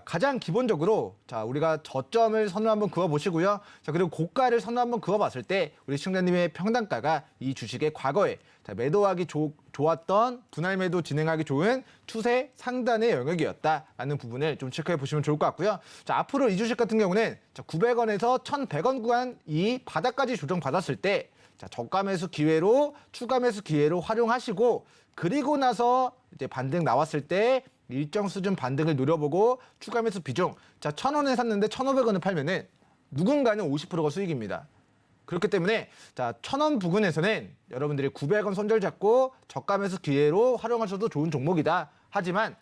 가장 기본적으로 우리가 저점을 선을 한번 그어 보시고요. 그리고 고가를 선을 한번 그어 봤을 때 우리 시청자님의 평단가가 이 주식의 과거에 매도하기 좋았던 분할 매도 진행하기 좋은 추세 상단의 영역이었다라는 부분을 좀 체크해 보시면 좋을 것 같고요. 앞으로 이 주식 같은 경우는 900원에서 1,100원 구간 이 바닥까지 조정받았을 때 저가 매수 기회로 추가 매수 기회로 활용하시고 그리고 나서 이제 반등 나왔을 때 일정 수준 반등을 노려보고 추가 매수 비중 1,000원에 샀는데 1,500원에 팔면은 누군가는 50%가 수익입니다. 그렇기 때문에 1,000원 부근에서는 여러분들이 900원 손절 잡고 저가 매수 기회로 활용하셔도 좋은 종목이다. 하지만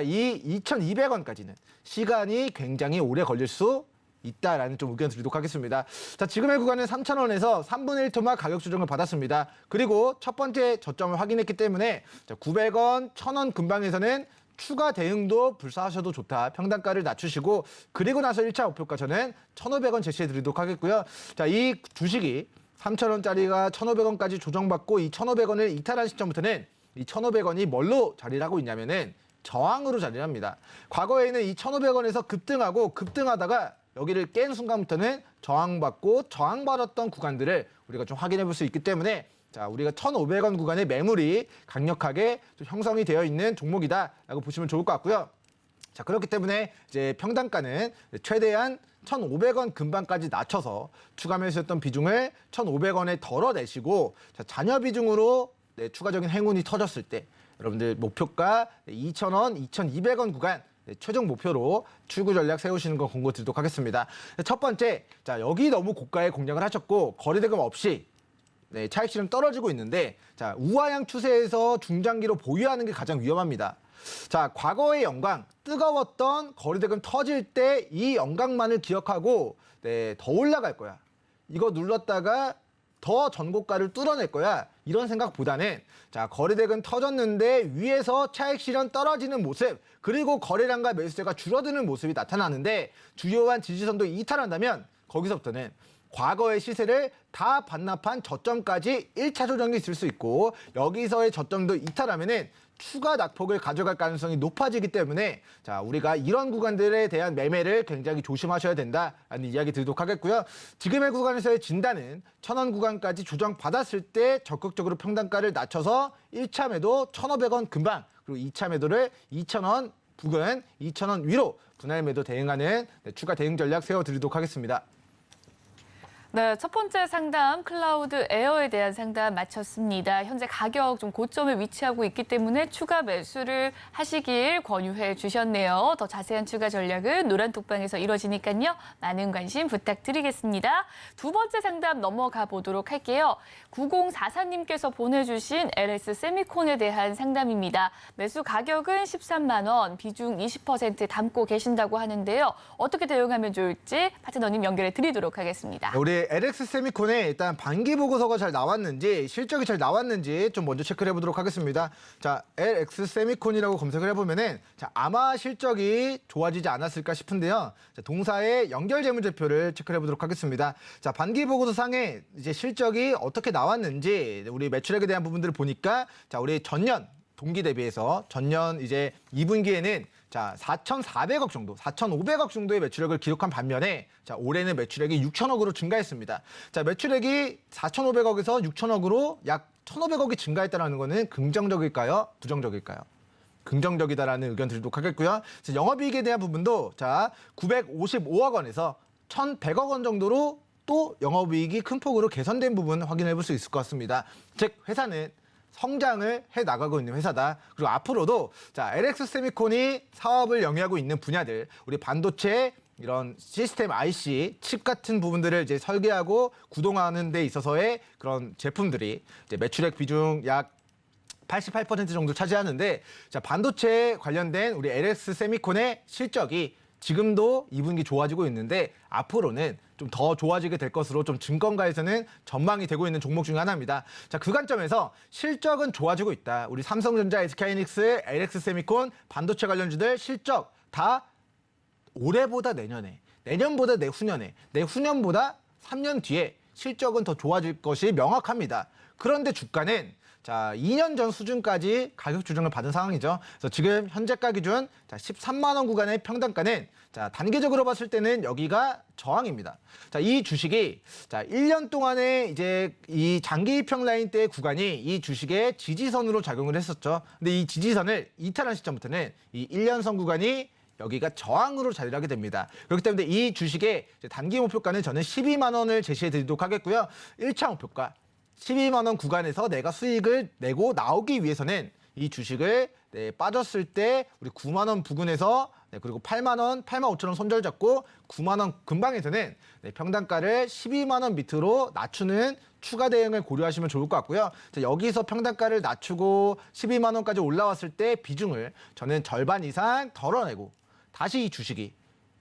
이 2,200원까지는 시간이 굉장히 오래 걸릴 수 있다라는 좀 의견 드리도록 하겠습니다. 지금의 구간은 3,000원에서 3분의 1토막 가격 조정을 받았습니다. 그리고 첫 번째 저점을 확인했기 때문에 900원, 1,000원 근방에서는 추가 대응도 불사하셔도 좋다. 평단가를 낮추시고 그리고 나서 1차 목표가 저는 1,500원 제시해 드리도록 하겠고요. 이 주식이 3,000원짜리가 1,500원까지 조정받고 이 1,500원을 이탈한 시점부터는 이 1,500원이 뭘로 자리를 하고 있냐면은 저항으로 자리를 합니다. 과거에는 이 1,500원에서 급등하다가 여기를 깬 순간부터는 저항받고 저항받았던 구간들을 우리가 좀 확인해 볼 수 있기 때문에 우리가 1,500원 구간의 매물이 강력하게 좀 형성이 되어 있는 종목이다라고 보시면 좋을 것 같고요. 그렇기 때문에 이제 평단가는 최대한 1,500원 근방까지 낮춰서 추가 매수했던 비중을 1,500원에 덜어내시고 잔여 비중으로 추가적인 행운이 터졌을 때 여러분들 목표가 2,000원, 2,200원 구간 최종 목표로 출구 전략 세우시는 거 공고 드리도록 하겠습니다. 첫 번째, 여기 너무 고가에 공략을 하셨고 거래대금 없이 차익 실현 떨어지고 있는데 우하향 추세에서 중장기로 보유하는 게 가장 위험합니다. 과거의 영광, 뜨거웠던 거래대금 터질 때 이 영광만을 기억하고 더 올라갈 거야. 이거 눌렀다가 더 전고가를 뚫어낼 거야. 이런 생각보다는 거래대금 터졌는데 위에서 차익 실현 떨어지는 모습 그리고 거래량과 매수세가 줄어드는 모습이 나타나는데 주요한 지지선도 이탈한다면 거기서부터는 과거의 시세를 다 반납한 저점까지 1차 조정이 있을 수 있고 여기서의 저점도 이탈하면은 추가 낙폭을 가져갈 가능성이 높아지기 때문에 자, 우리가 이런 구간들에 대한 매매를 굉장히 조심하셔야 된다라는 이야기 드리도록 하겠고요. 지금의 구간에서의 진단은 1,000원 구간까지 조정받았을 때 적극적으로 평단가를 낮춰서 1차 매도 1,500원 근방, 그리고 2차 매도를 2,000원 부근, 2,000원 위로 분할 매도 대응하는 추가 대응 전략 세워드리도록 하겠습니다. 네, 첫 번째 상담 클라우드 에어에 대한 상담 마쳤습니다. 현재 가격 좀 고점에 위치하고 있기 때문에 추가 매수를 하시길 권유해 주셨네요. 더 자세한 추가 전략은 노란톡방에서 이루어지니까요. 많은 관심 부탁드리겠습니다. 두 번째 상담 넘어가 보도록 할게요. 9044님께서 보내주신 LS 세미콘에 대한 상담입니다. 매수 가격은 13만 원, 비중 20% 담고 계신다고 하는데요. 어떻게 대응하면 좋을지 파트너님 연결해 드리도록 하겠습니다. 우리 LX 세미콘에 일단 반기 보고서가 잘 나왔는지 실적이 잘 나왔는지 좀 먼저 체크를 해보도록 하겠습니다. 자, LX 세미콘이라고 검색을 해보면은 자, 아마 실적이 좋아지지 않았을까 싶은데요. 자, 동사의 연결 재무제표를 체크를 해보도록 하겠습니다. 자, 반기 보고서 상에 이제 실적이 어떻게 나왔는지 우리 매출액에 대한 부분들을 보니까 자, 우리 전년 동기 대비해서 전년 이제 2분기에는 자, 4,400억 정도, 4,500억 정도의 매출액을 기록한 반면에 자, 올해는 매출액이 6천억으로 증가했습니다. 자, 매출액이 4,500억에서 6천억으로 약 1,500억이 증가했다는 것은 긍정적일까요? 부정적일까요? 긍정적이다라는 의견 드리도록 하겠고요. 자, 영업이익에 대한 부분도 자, 955억 원에서 1,100억 원 정도로 또 영업이익이 큰 폭으로 개선된 부분 확인해 볼 수 있을 것 같습니다. 즉, 회사는 성장을 해 나가고 있는 회사다. 그리고 앞으로도 자, LX 세미콘이 사업을 영위하고 있는 분야들, 우리 반도체 이런 시스템 IC, 칩 같은 부분들을 이제 설계하고 구동하는 데 있어서의 그런 제품들이 이제 매출액 비중 약 88% 정도 차지하는데 자, 반도체 관련된 우리 LX 세미콘의 실적이 지금도 2분기 좋아지고 있는데 앞으로는 좀 더 좋아지게 될 것으로 좀 증권가에서는 전망이 되고 있는 종목 중 하나입니다. 자, 그 관점에서 실적은 좋아지고 있다. 우리 삼성전자, SK하이닉스, LX 세미콘, 반도체 관련주들 실적 다 올해보다 내년에, 내년보다 내후년에, 내후년보다 3년 뒤에 실적은 더 좋아질 것이 명확합니다. 그런데 주가는 자, 2년 전 수준까지 가격 조정을 받은 상황이죠. 그래서 지금 현재가 기준 자, 13만 원 구간의 평단가는 자, 단계적으로 봤을 때는 여기가 저항입니다. 자, 이 주식이 자, 1년 동안에 이제 이 장기 입형 라인 때 구간이 이 주식의 지지선으로 작용을 했었죠. 근데 이 지지선을 이탈한 시점부터는 이 1년선 구간이 여기가 저항으로 자리를 하게 됩니다. 그렇기 때문에 이 주식의 단기 목표가는 저는 12만 원을 제시해 드리도록 하겠고요. 1차 목표가 12만 원 구간에서 내가 수익을 내고 나오기 위해서는 이 주식을 빠졌을 때 우리 9만 원 부근에서 그리고 8만 원, 8만 5천 원 손절 잡고 9만 원 근방에서는 평단가를 12만 원 밑으로 낮추는 추가 대응을 고려하시면 좋을 것 같고요. 자, 여기서 평단가를 낮추고 12만 원까지 올라왔을 때 비중을 저는 절반 이상 덜어내고 다시 이 주식이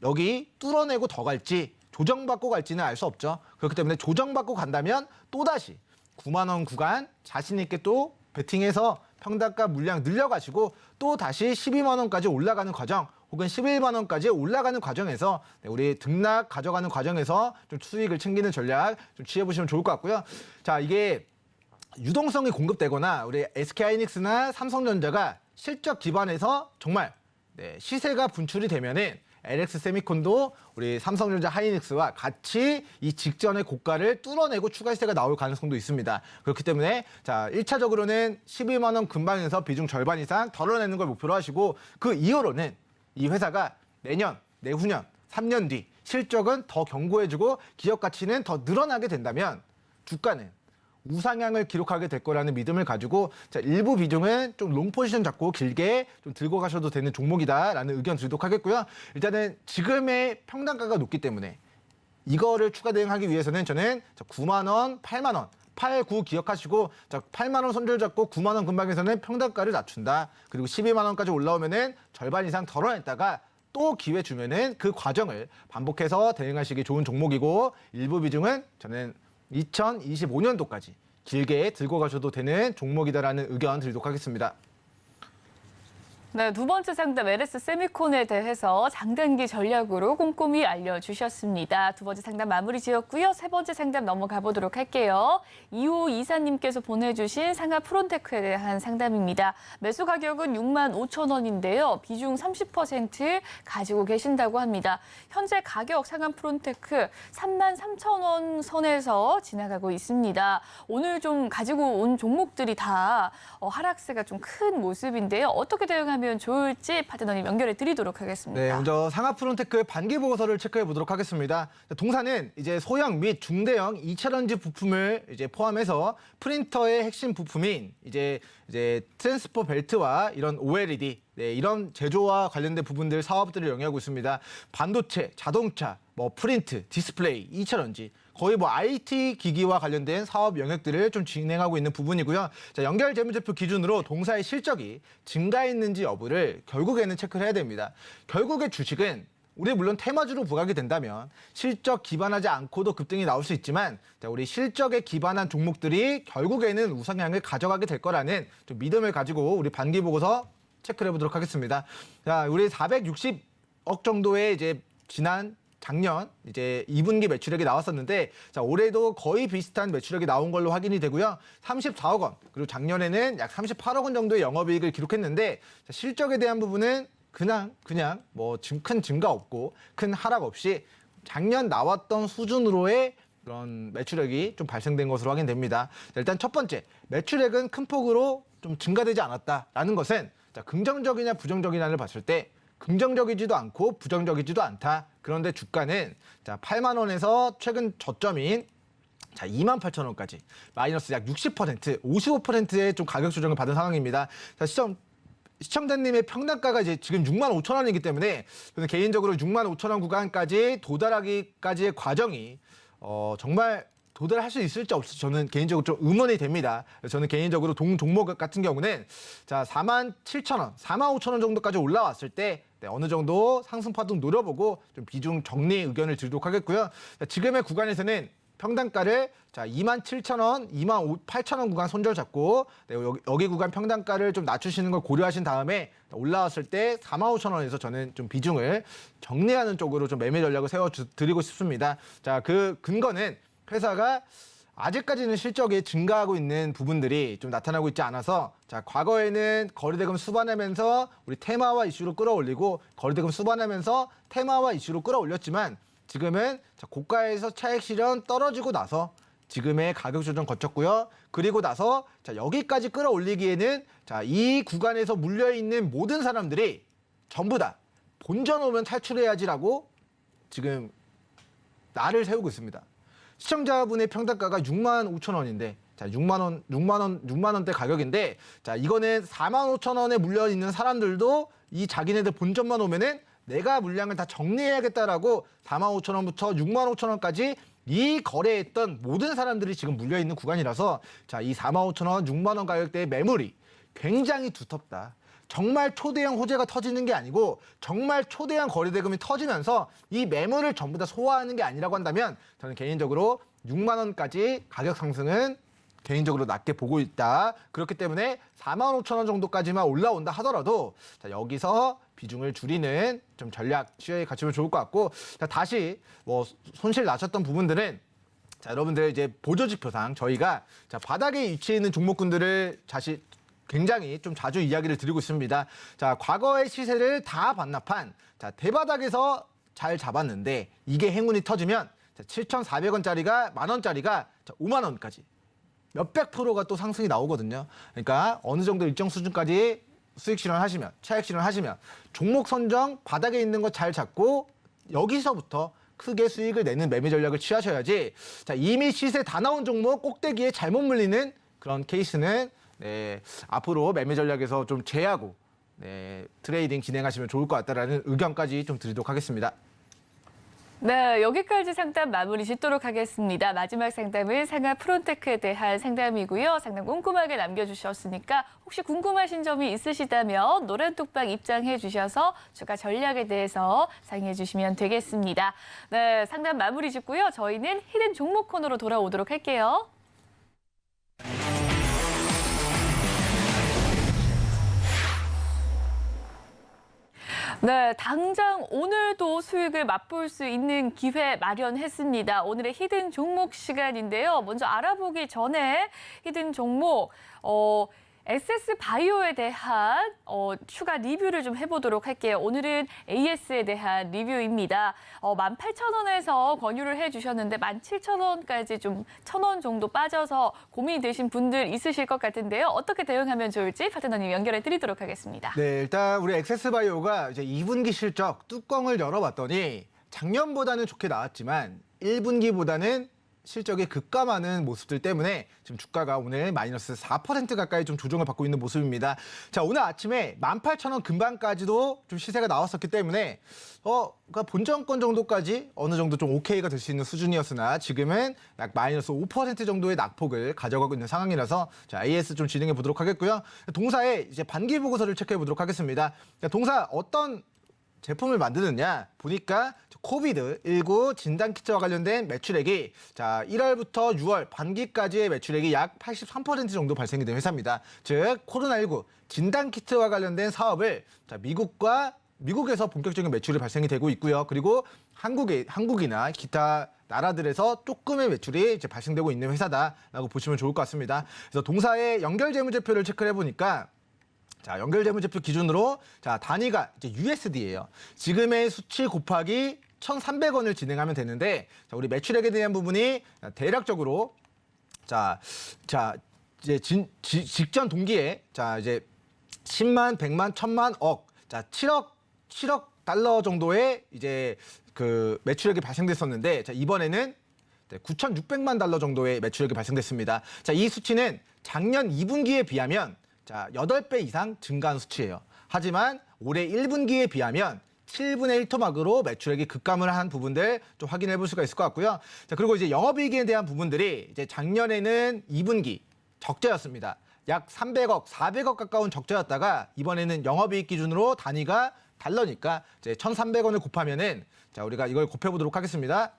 여기 뚫어내고 더 갈지 조정받고 갈지는 알 수 없죠. 그렇기 때문에 조정받고 간다면 또다시 9만 원 구간 자신 있게 또 베팅해서 평단가 물량 늘려가시고 또 다시 12만 원까지 올라가는 과정 혹은 11만 원까지 올라가는 과정에서 우리 등락 가져가는 과정에서 좀 수익을 챙기는 전략 좀 취해보시면 좋을 것 같고요. 자, 이게 유동성이 공급되거나 우리 SK하이닉스나 삼성전자가 실적 기반에서 정말 시세가 분출이 되면은 LX 세미콘도 우리 삼성전자 하이닉스와 같이 이 직전의 고가를 뚫어내고 추가 시세가 나올 가능성도 있습니다. 그렇기 때문에 자, 1차적으로는 12만 원 근방에서 비중 절반 이상 덜어내는 걸 목표로 하시고 그 이후로는 이 회사가 내년, 내후년, 3년 뒤 실적은 더 견고해지고 기업 가치는 더 늘어나게 된다면 주가는 우상향을 기록하게 될 거라는 믿음을 가지고 자, 일부 비중은 좀 롱 포지션 잡고 길게 좀 들고 가셔도 되는 종목이다라는 의견 드리도록 하겠고요. 일단은 지금의 평단가가 높기 때문에 이거를 추가 대응하기 위해서는 저는 9만 원, 8만 원, 8, 9 기억하시고 자, 8만 원 손절 잡고 9만 원 근방에서는 평단가를 낮춘다. 그리고 12만 원까지 올라오면은 절반 이상 덜어냈다가 또 기회 주면은 그 과정을 반복해서 대응하시기 좋은 종목이고 일부 비중은 저는 2025년도까지 길게 들고 가셔도 되는 종목이다라는 의견 드리도록 하겠습니다. 네, 두 번째 상담 LS 세미콘에 대해서 장단기 전략으로 꼼꼼히 알려주셨습니다. 두 번째 상담 마무리 지었고요. 세 번째 상담 넘어가 보도록 할게요. 2호 이사님께서 보내주신 상하 프론테크에 대한 상담입니다. 매수 가격은 6만 5천 원인데요. 비중 30% 가지고 계신다고 합니다. 현재 가격 상한 프론테크 3만 3천 원 선에서 지나가고 있습니다. 오늘 좀 가지고 온 종목들이 다 하락세가 좀 큰 모습인데요. 어떻게 대응하면 좋을지 파트너님 연결해 드리도록 하겠습니다. 네, 먼저 상하 프론테크의 반기 보고서를 체크해 보도록 하겠습니다. 동사는 이제 소형 및 중대형 2차전지 부품을 이제 포함해서 프린터의 핵심 부품인 이제 트랜스퍼 벨트와 이런 OLED 이런 제조와 관련된 부분들 사업들을 영위하고 있습니다. 반도체, 자동차, 프린트, 디스플레이, 2차전지 거의 IT 기기와 관련된 사업 영역들을 좀 진행하고 있는 부분이고요. 자, 연결 재무제표 기준으로 동사의 실적이 증가했는지 여부를 결국에는 체크를 해야 됩니다. 결국에 주식은 우리 물론 테마주로 부각이 된다면 실적 기반하지 않고도 급등이 나올 수 있지만 우리 실적에 기반한 종목들이 결국에는 우상향을 가져가게 될 거라는 좀 믿음을 가지고 우리 반기 보고서 체크를 해보도록 하겠습니다. 자, 우리 460억 정도의 이제 작년 이제 2분기 매출액이 나왔었는데 자, 올해도 거의 비슷한 매출액이 나온 걸로 확인이 되고요. 34억 원, 그리고 작년에는 약 38억 원 정도의 영업이익을 기록했는데 자, 실적에 대한 부분은 그냥 큰 증가 없고 큰 하락 없이 작년 나왔던 수준으로의 그런 매출액이 좀 발생된 것으로 확인됩니다. 자, 일단 첫 번째, 매출액은 큰 폭으로 좀 증가되지 않았다라는 것은 자, 긍정적이냐 부정적이냐를 봤을 때 긍정적이지도 않고 부정적이지도 않다. 그런데 주가는 자, 8만 원에서 최근 저점인 자, 2만 8천 원까지 마이너스 약 60%, 55%의 좀 가격 조정을 받은 상황입니다. 자, 시청자님의 평단가가 이제 지금 6만 5천 원이기 때문에 저는 개인적으로 6만 5천 원 구간까지 도달하기까지의 과정이 정말 도달할 수 있을지 없을지 저는 개인적으로 좀 의문이 됩니다. 저는 개인적으로 종목 같은 경우는 자 4만 7천 원, 4만 5천 원 정도까지 올라왔을 때 어느 정도 상승파동 노려보고 좀 비중 정리 의견을 드리도록 하겠고요. 자, 지금의 구간에서는 평단가를 자 2만 7천 원, 2만 8천 원 구간 손절 잡고 여기 구간 평단가를 좀 낮추시는 걸 고려하신 다음에 올라왔을 때 4만 5천 원에서 저는 좀 비중을 정리하는 쪽으로 좀 매매 전략을 세워드리고 싶습니다. 자, 그 근거는 회사가 아직까지는 실적이 증가하고 있는 부분들이 좀 나타나고 있지 않아서 자, 과거에는 거래대금 수반하면서 우리 테마와 이슈로 끌어올리고 거래대금 수반하면서 테마와 이슈로 끌어올렸지만 지금은 자, 고가에서 차익 실현 떨어지고 나서 지금의 가격 조정 거쳤고요. 그리고 나서 자, 여기까지 끌어올리기에는 자, 이 구간에서 물려 있는 모든 사람들이 전부 다 본전 오면 탈출해야지라고 지금 날을 세우고 있습니다. 시청자분의 평단가가 6만 5천 원인데 자, 6만 원대 가격인데 자, 이거는 4만 5천 원에 물려 있는 사람들도 이 자기네들 본전만 오면은 내가 물량을 다 정리해야겠다라고 4만 5천 원부터 6만 5천 원까지 이 거래했던 모든 사람들이 지금 물려 있는 구간이라서 자, 이 4만 5천 원, 6만 원 가격대의 매물이 굉장히 두텁다. 정말 초대형 호재가 터지는 게 아니고 정말 초대형 거래대금이 터지면서 이 매물을 전부 다 소화하는 게 아니라고 한다면 저는 개인적으로 6만 원까지 가격 상승은 개인적으로 낮게 보고 있다. 그렇기 때문에 4만 5천 원 정도까지만 올라온다 하더라도 자, 여기서 비중을 줄이는 좀 전략 시야에 갖추면 좋을 것 같고 자, 다시 손실 나셨던 부분들은 자, 여러분들 이제 보조지표상 저희가 자, 바닥에 위치해 있는 종목군들을 굉장히 좀 자주 이야기를 드리고 있습니다. 자, 과거의 시세를 다 반납한 자, 대바닥에서 잘 잡았는데 이게 행운이 터지면 7,400원짜리가 만원짜리가 5만 원까지 몇백 프로가 또 상승이 나오거든요. 그러니까 어느 정도 일정 수준까지 수익 실현하시면 차익 실현하시면 종목 선정 바닥에 있는 거 잘 잡고 여기서부터 크게 수익을 내는 매매 전략을 취하셔야지 자, 이미 시세 다 나온 종목 꼭대기에 잘못 물리는 그런 케이스는 앞으로 매매 전략에서 좀 제하고 트레이딩 진행하시면 좋을 것 같다라는 의견까지 좀 드리도록 하겠습니다. 네, 여기까지 상담 마무리 짓도록 하겠습니다. 마지막 상담은 상하 프론테크에 대한 상담이고요. 상담 꼼꼼하게 남겨주셨으니까 혹시 궁금하신 점이 있으시다면 노란톡방 입장해 주셔서 주가 전략에 대해서 상의해 주시면 되겠습니다. 네, 상담 마무리 짓고요. 저희는 히든 종목 코너로 돌아오도록 할게요. 네, 당장 오늘도 수익을 맛볼 수 있는 기회 마련했습니다. 오늘의 히든 종목 시간인데요. 먼저 알아보기 전에 히든 종목, SS 바이오에 대한 추가 리뷰를 좀 해보도록 할게요. 오늘은 AS에 대한 리뷰입니다. 18,000원에서 권유를 해주셨는데 17,000원까지 좀 1,000원 정도 빠져서 고민이 되신 분들 있으실 것 같은데요. 어떻게 대응하면 좋을지 파트너님 연결해 드리도록 하겠습니다. 네, 일단 우리 액세스 바이오가 이제 2분기 실적 뚜껑을 열어봤더니 작년보다는 좋게 나왔지만 1분기보다는 실적이 급감하는 모습들 때문에 지금 주가가 오늘 마이너스 4% 가까이 좀 조정을 받고 있는 모습입니다. 자, 오늘 아침에 18,000원 근방까지도 좀 시세가 나왔었기 때문에 그러니까 본정권 정도까지 어느 정도 좀 오케이가 될 수 있는 수준이었으나 지금은 약 마이너스 5% 정도의 낙폭을 가져가고 있는 상황이라서 자, AS 좀 진행해 보도록 하겠고요. 동사의 이제 반기 보고서를 체크해 보도록 하겠습니다. 자, 동사 어떤 제품을 만드느냐 보니까 코비드19 진단키트와 관련된 매출액이 자 1월부터 6월 반기까지의 매출액이 약 83% 정도 발생이 된 회사입니다. 즉 코로나19 진단키트와 관련된 사업을 자 미국에서 본격적인 매출이 발생이 되고 있고요. 그리고 한국이나 기타 나라들에서 조금의 매출이 이제 발생되고 있는 회사다라고 보시면 좋을 것 같습니다. 그래서 동사의 연결 재무제표를 체크를 해보니까 자, 연결 재무제표 기준으로 자, 단위가 이제 USD예요. 지금의 수치 곱하기 1,300원을 진행하면 되는데 자, 우리 매출액에 대한 부분이 대략적으로 자 이제 직전 동기에 자, 이제 10만, 100만, 1000만, 억. 자, 7억 달러 정도의 이제 그 매출액이 발생됐었는데 자, 이번에는 9,600만 달러 정도의 매출액이 발생됐습니다. 자, 이 수치는 작년 2분기에 비하면 자, 8배 이상 증가한 수치예요. 하지만 올해 1분기에 비하면 7분의 1 토막으로 매출액이 급감을 한 부분들 좀 확인해 볼 수가 있을 것 같고요. 자, 그리고 이제 영업이익에 대한 부분들이 이제 작년에는 2분기 적자였습니다. 약 300억, 400억 가까운 적자였다가 이번에는 영업이익 기준으로 단위가 달러니까 이제 1,300원을 곱하면은 자, 우리가 이걸 곱해 보도록 하겠습니다.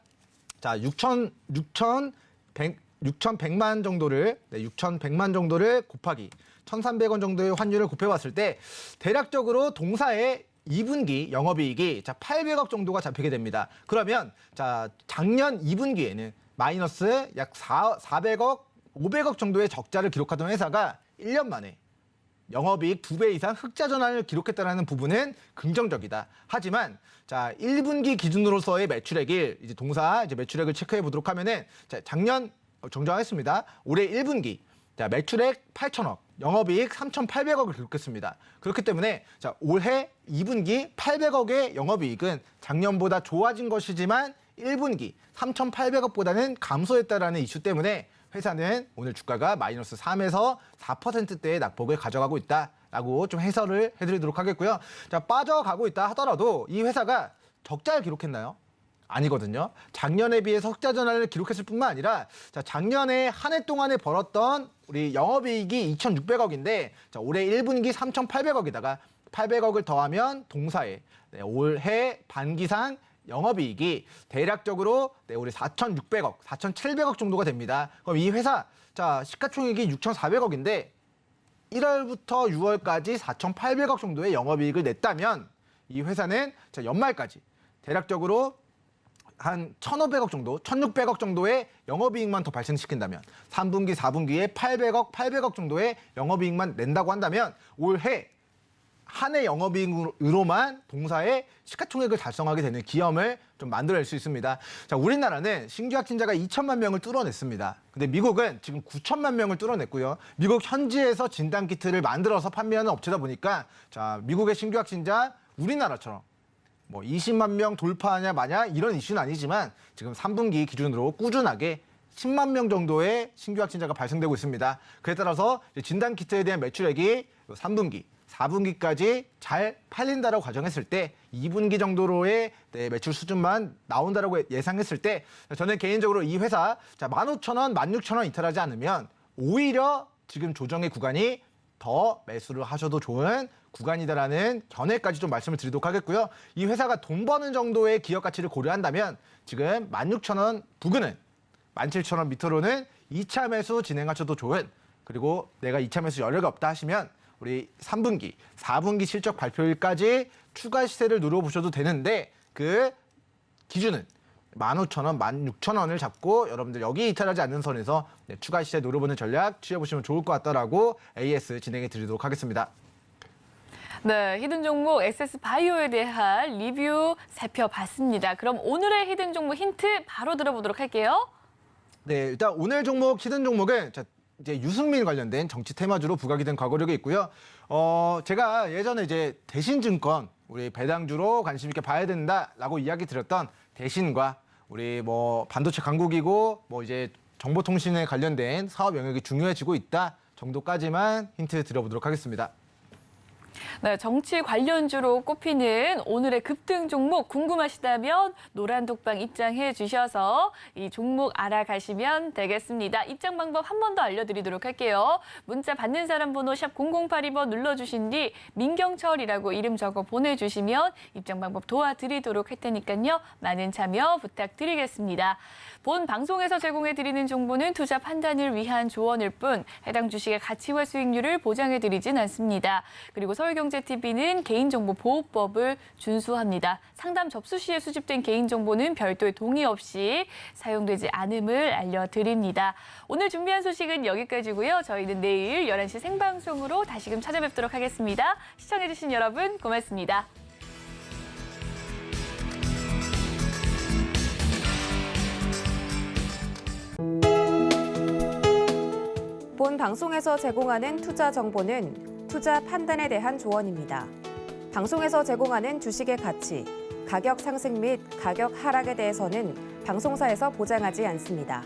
자, 6,100만 정도를 6,100만 정도를 곱하기 1,300원 정도의 환율을 곱해봤을 때 대략적으로 동사의 2분기 영업이익이 자 800억 정도가 잡히게 됩니다. 그러면 자 작년 2분기에는 마이너스 약 400억, 500억 정도의 적자를 기록하던 회사가 1년 만에 영업이익 2배 이상 흑자 전환을 기록했다는 부분은 긍정적이다. 하지만 자 1분기 기준으로서의 매출액을 이제 동사 이제 매출액을 체크해 보도록 하면은 자 작년 정정하겠습니다. 올해 1분기 자 매출액 8천억, 영업이익 3,800억을 기록했습니다. 그렇기 때문에 자 올해 2분기 800억의 영업이익은 작년보다 좋아진 것이지만 1분기 3,800억보다는 감소했다라는 이슈 때문에 회사는 오늘 주가가 마이너스 3에서 4%대의 낙폭을 가져가고 있다라고 좀 해설을 해드리도록 하겠고요. 자 빠져가고 있다 하더라도 이 회사가 적자를 기록했나요? 아니거든요. 작년에 비해서 흑자 전환을 기록했을 뿐만 아니라 자, 작년에 한 해 동안에 벌었던 우리 영업이익이 2,600억인데 자, 올해 1분기 3,800억에다가 800억을 더하면 동사에 올해 반기상 영업이익이 대략적으로 올해 4,600억, 4,700억 정도가 됩니다. 그럼 이 회사 자 시가총액이 6,400억인데 1월부터 6월까지 4,800억 정도의 영업이익을 냈다면 이 회사는 자, 연말까지 대략적으로 한 1,500억 정도, 1,600억 정도의 영업이익만 더 발생시킨다면 3분기, 4분기에 800억 정도의 영업이익만 낸다고 한다면 올해 한 해 영업이익으로만 동사의 시가총액을 달성하게 되는 기염을 좀 만들어낼 수 있습니다. 자, 우리나라는 신규 확진자가 2천만 명을 뚫어냈습니다. 근데 미국은 지금 9천만 명을 뚫어냈고요. 미국 현지에서 진단키트를 만들어서 판매하는 업체다 보니까 자, 미국의 신규 확진자 우리나라처럼 뭐 20만 명 돌파하냐 마냐 이런 이슈는 아니지만 지금 3분기 기준으로 꾸준하게 10만 명 정도의 신규 확진자가 발생되고 있습니다. 그에 따라서 진단키트에 대한 매출액이 3분기, 4분기까지 잘 팔린다라고 가정했을 때 2분기 정도로의 매출 수준만 나온다라고 예상했을 때 저는 개인적으로 이 회사 자 15,000원, 16,000원 이탈하지 않으면 오히려 지금 조정의 구간이 더 매수를 하셔도 좋은 구간이다라는 견해까지 좀 말씀을 드리도록 하겠고요. 이 회사가 돈 버는 정도의 기업 가치를 고려한다면 지금 16,000원 부근은 17,000원 밑으로는 2차 매수 진행하셔도 좋은 그리고 내가 2차 매수 여력이 없다 하시면 우리 3분기, 4분기 실적 발표일까지 추가 시세를 누려보셔도 되는데 그 기준은 15,000원, 16,000원을 잡고 여러분들 여기 이탈하지 않는 선에서 추가 시세 노려보는 전략 취해보시면 좋을 것 같다라고 AS 진행해 드리도록 하겠습니다. 네, 히든 종목 SS 바이오에 대한 리뷰 살펴봤습니다. 그럼 오늘의 히든 종목 힌트 바로 들어보도록 할게요. 네, 일단 오늘 종목 히든 종목은 이제 유승민 관련된 정치 테마주로 부각이 된 과거력이 있고요. 제가 예전에 이제 대신증권 우리 배당주로 관심 있게 봐야 된다라고 이야기 드렸던 대신과 우리 뭐 반도체 강국이고 뭐 이제 정보통신에 관련된 사업 영역이 중요해지고 있다 정도까지만 힌트 드려보도록 하겠습니다. 네, 정치 관련주로 꼽히는 오늘의 급등 종목 궁금하시다면 노란 독방 입장해 주셔서 이 종목 알아가시면 되겠습니다. 입장 방법 한 번 더 알려드리도록 할게요. 문자 받는 사람 번호 샵 0082번 눌러주신 뒤 민경철이라고 이름 적어 보내주시면 입장 방법 도와드리도록 할 테니까요. 많은 참여 부탁드리겠습니다. 본 방송에서 제공해드리는 정보는 투자 판단을 위한 조언일 뿐 해당 주식의 가치와 수익률을 보장해드리진 않습니다. 그리고 서울경제TV는 개인정보보호법을 준수합니다. 상담 접수 시에 수집된 개인정보는 별도의 동의 없이 사용되지 않음을 알려드립니다. 오늘 준비한 소식은 여기까지고요. 저희는 내일 11시 생방송으로 다시금 찾아뵙도록 하겠습니다. 시청해주신 여러분 고맙습니다. 본 방송에서 제공하는 투자 정보는 투자 판단에 대한 조언입니다. 방송에서 제공하는 주식의 가치, 가격 상승 및 가격 하락에 대해서는 방송사에서 보장하지 않습니다.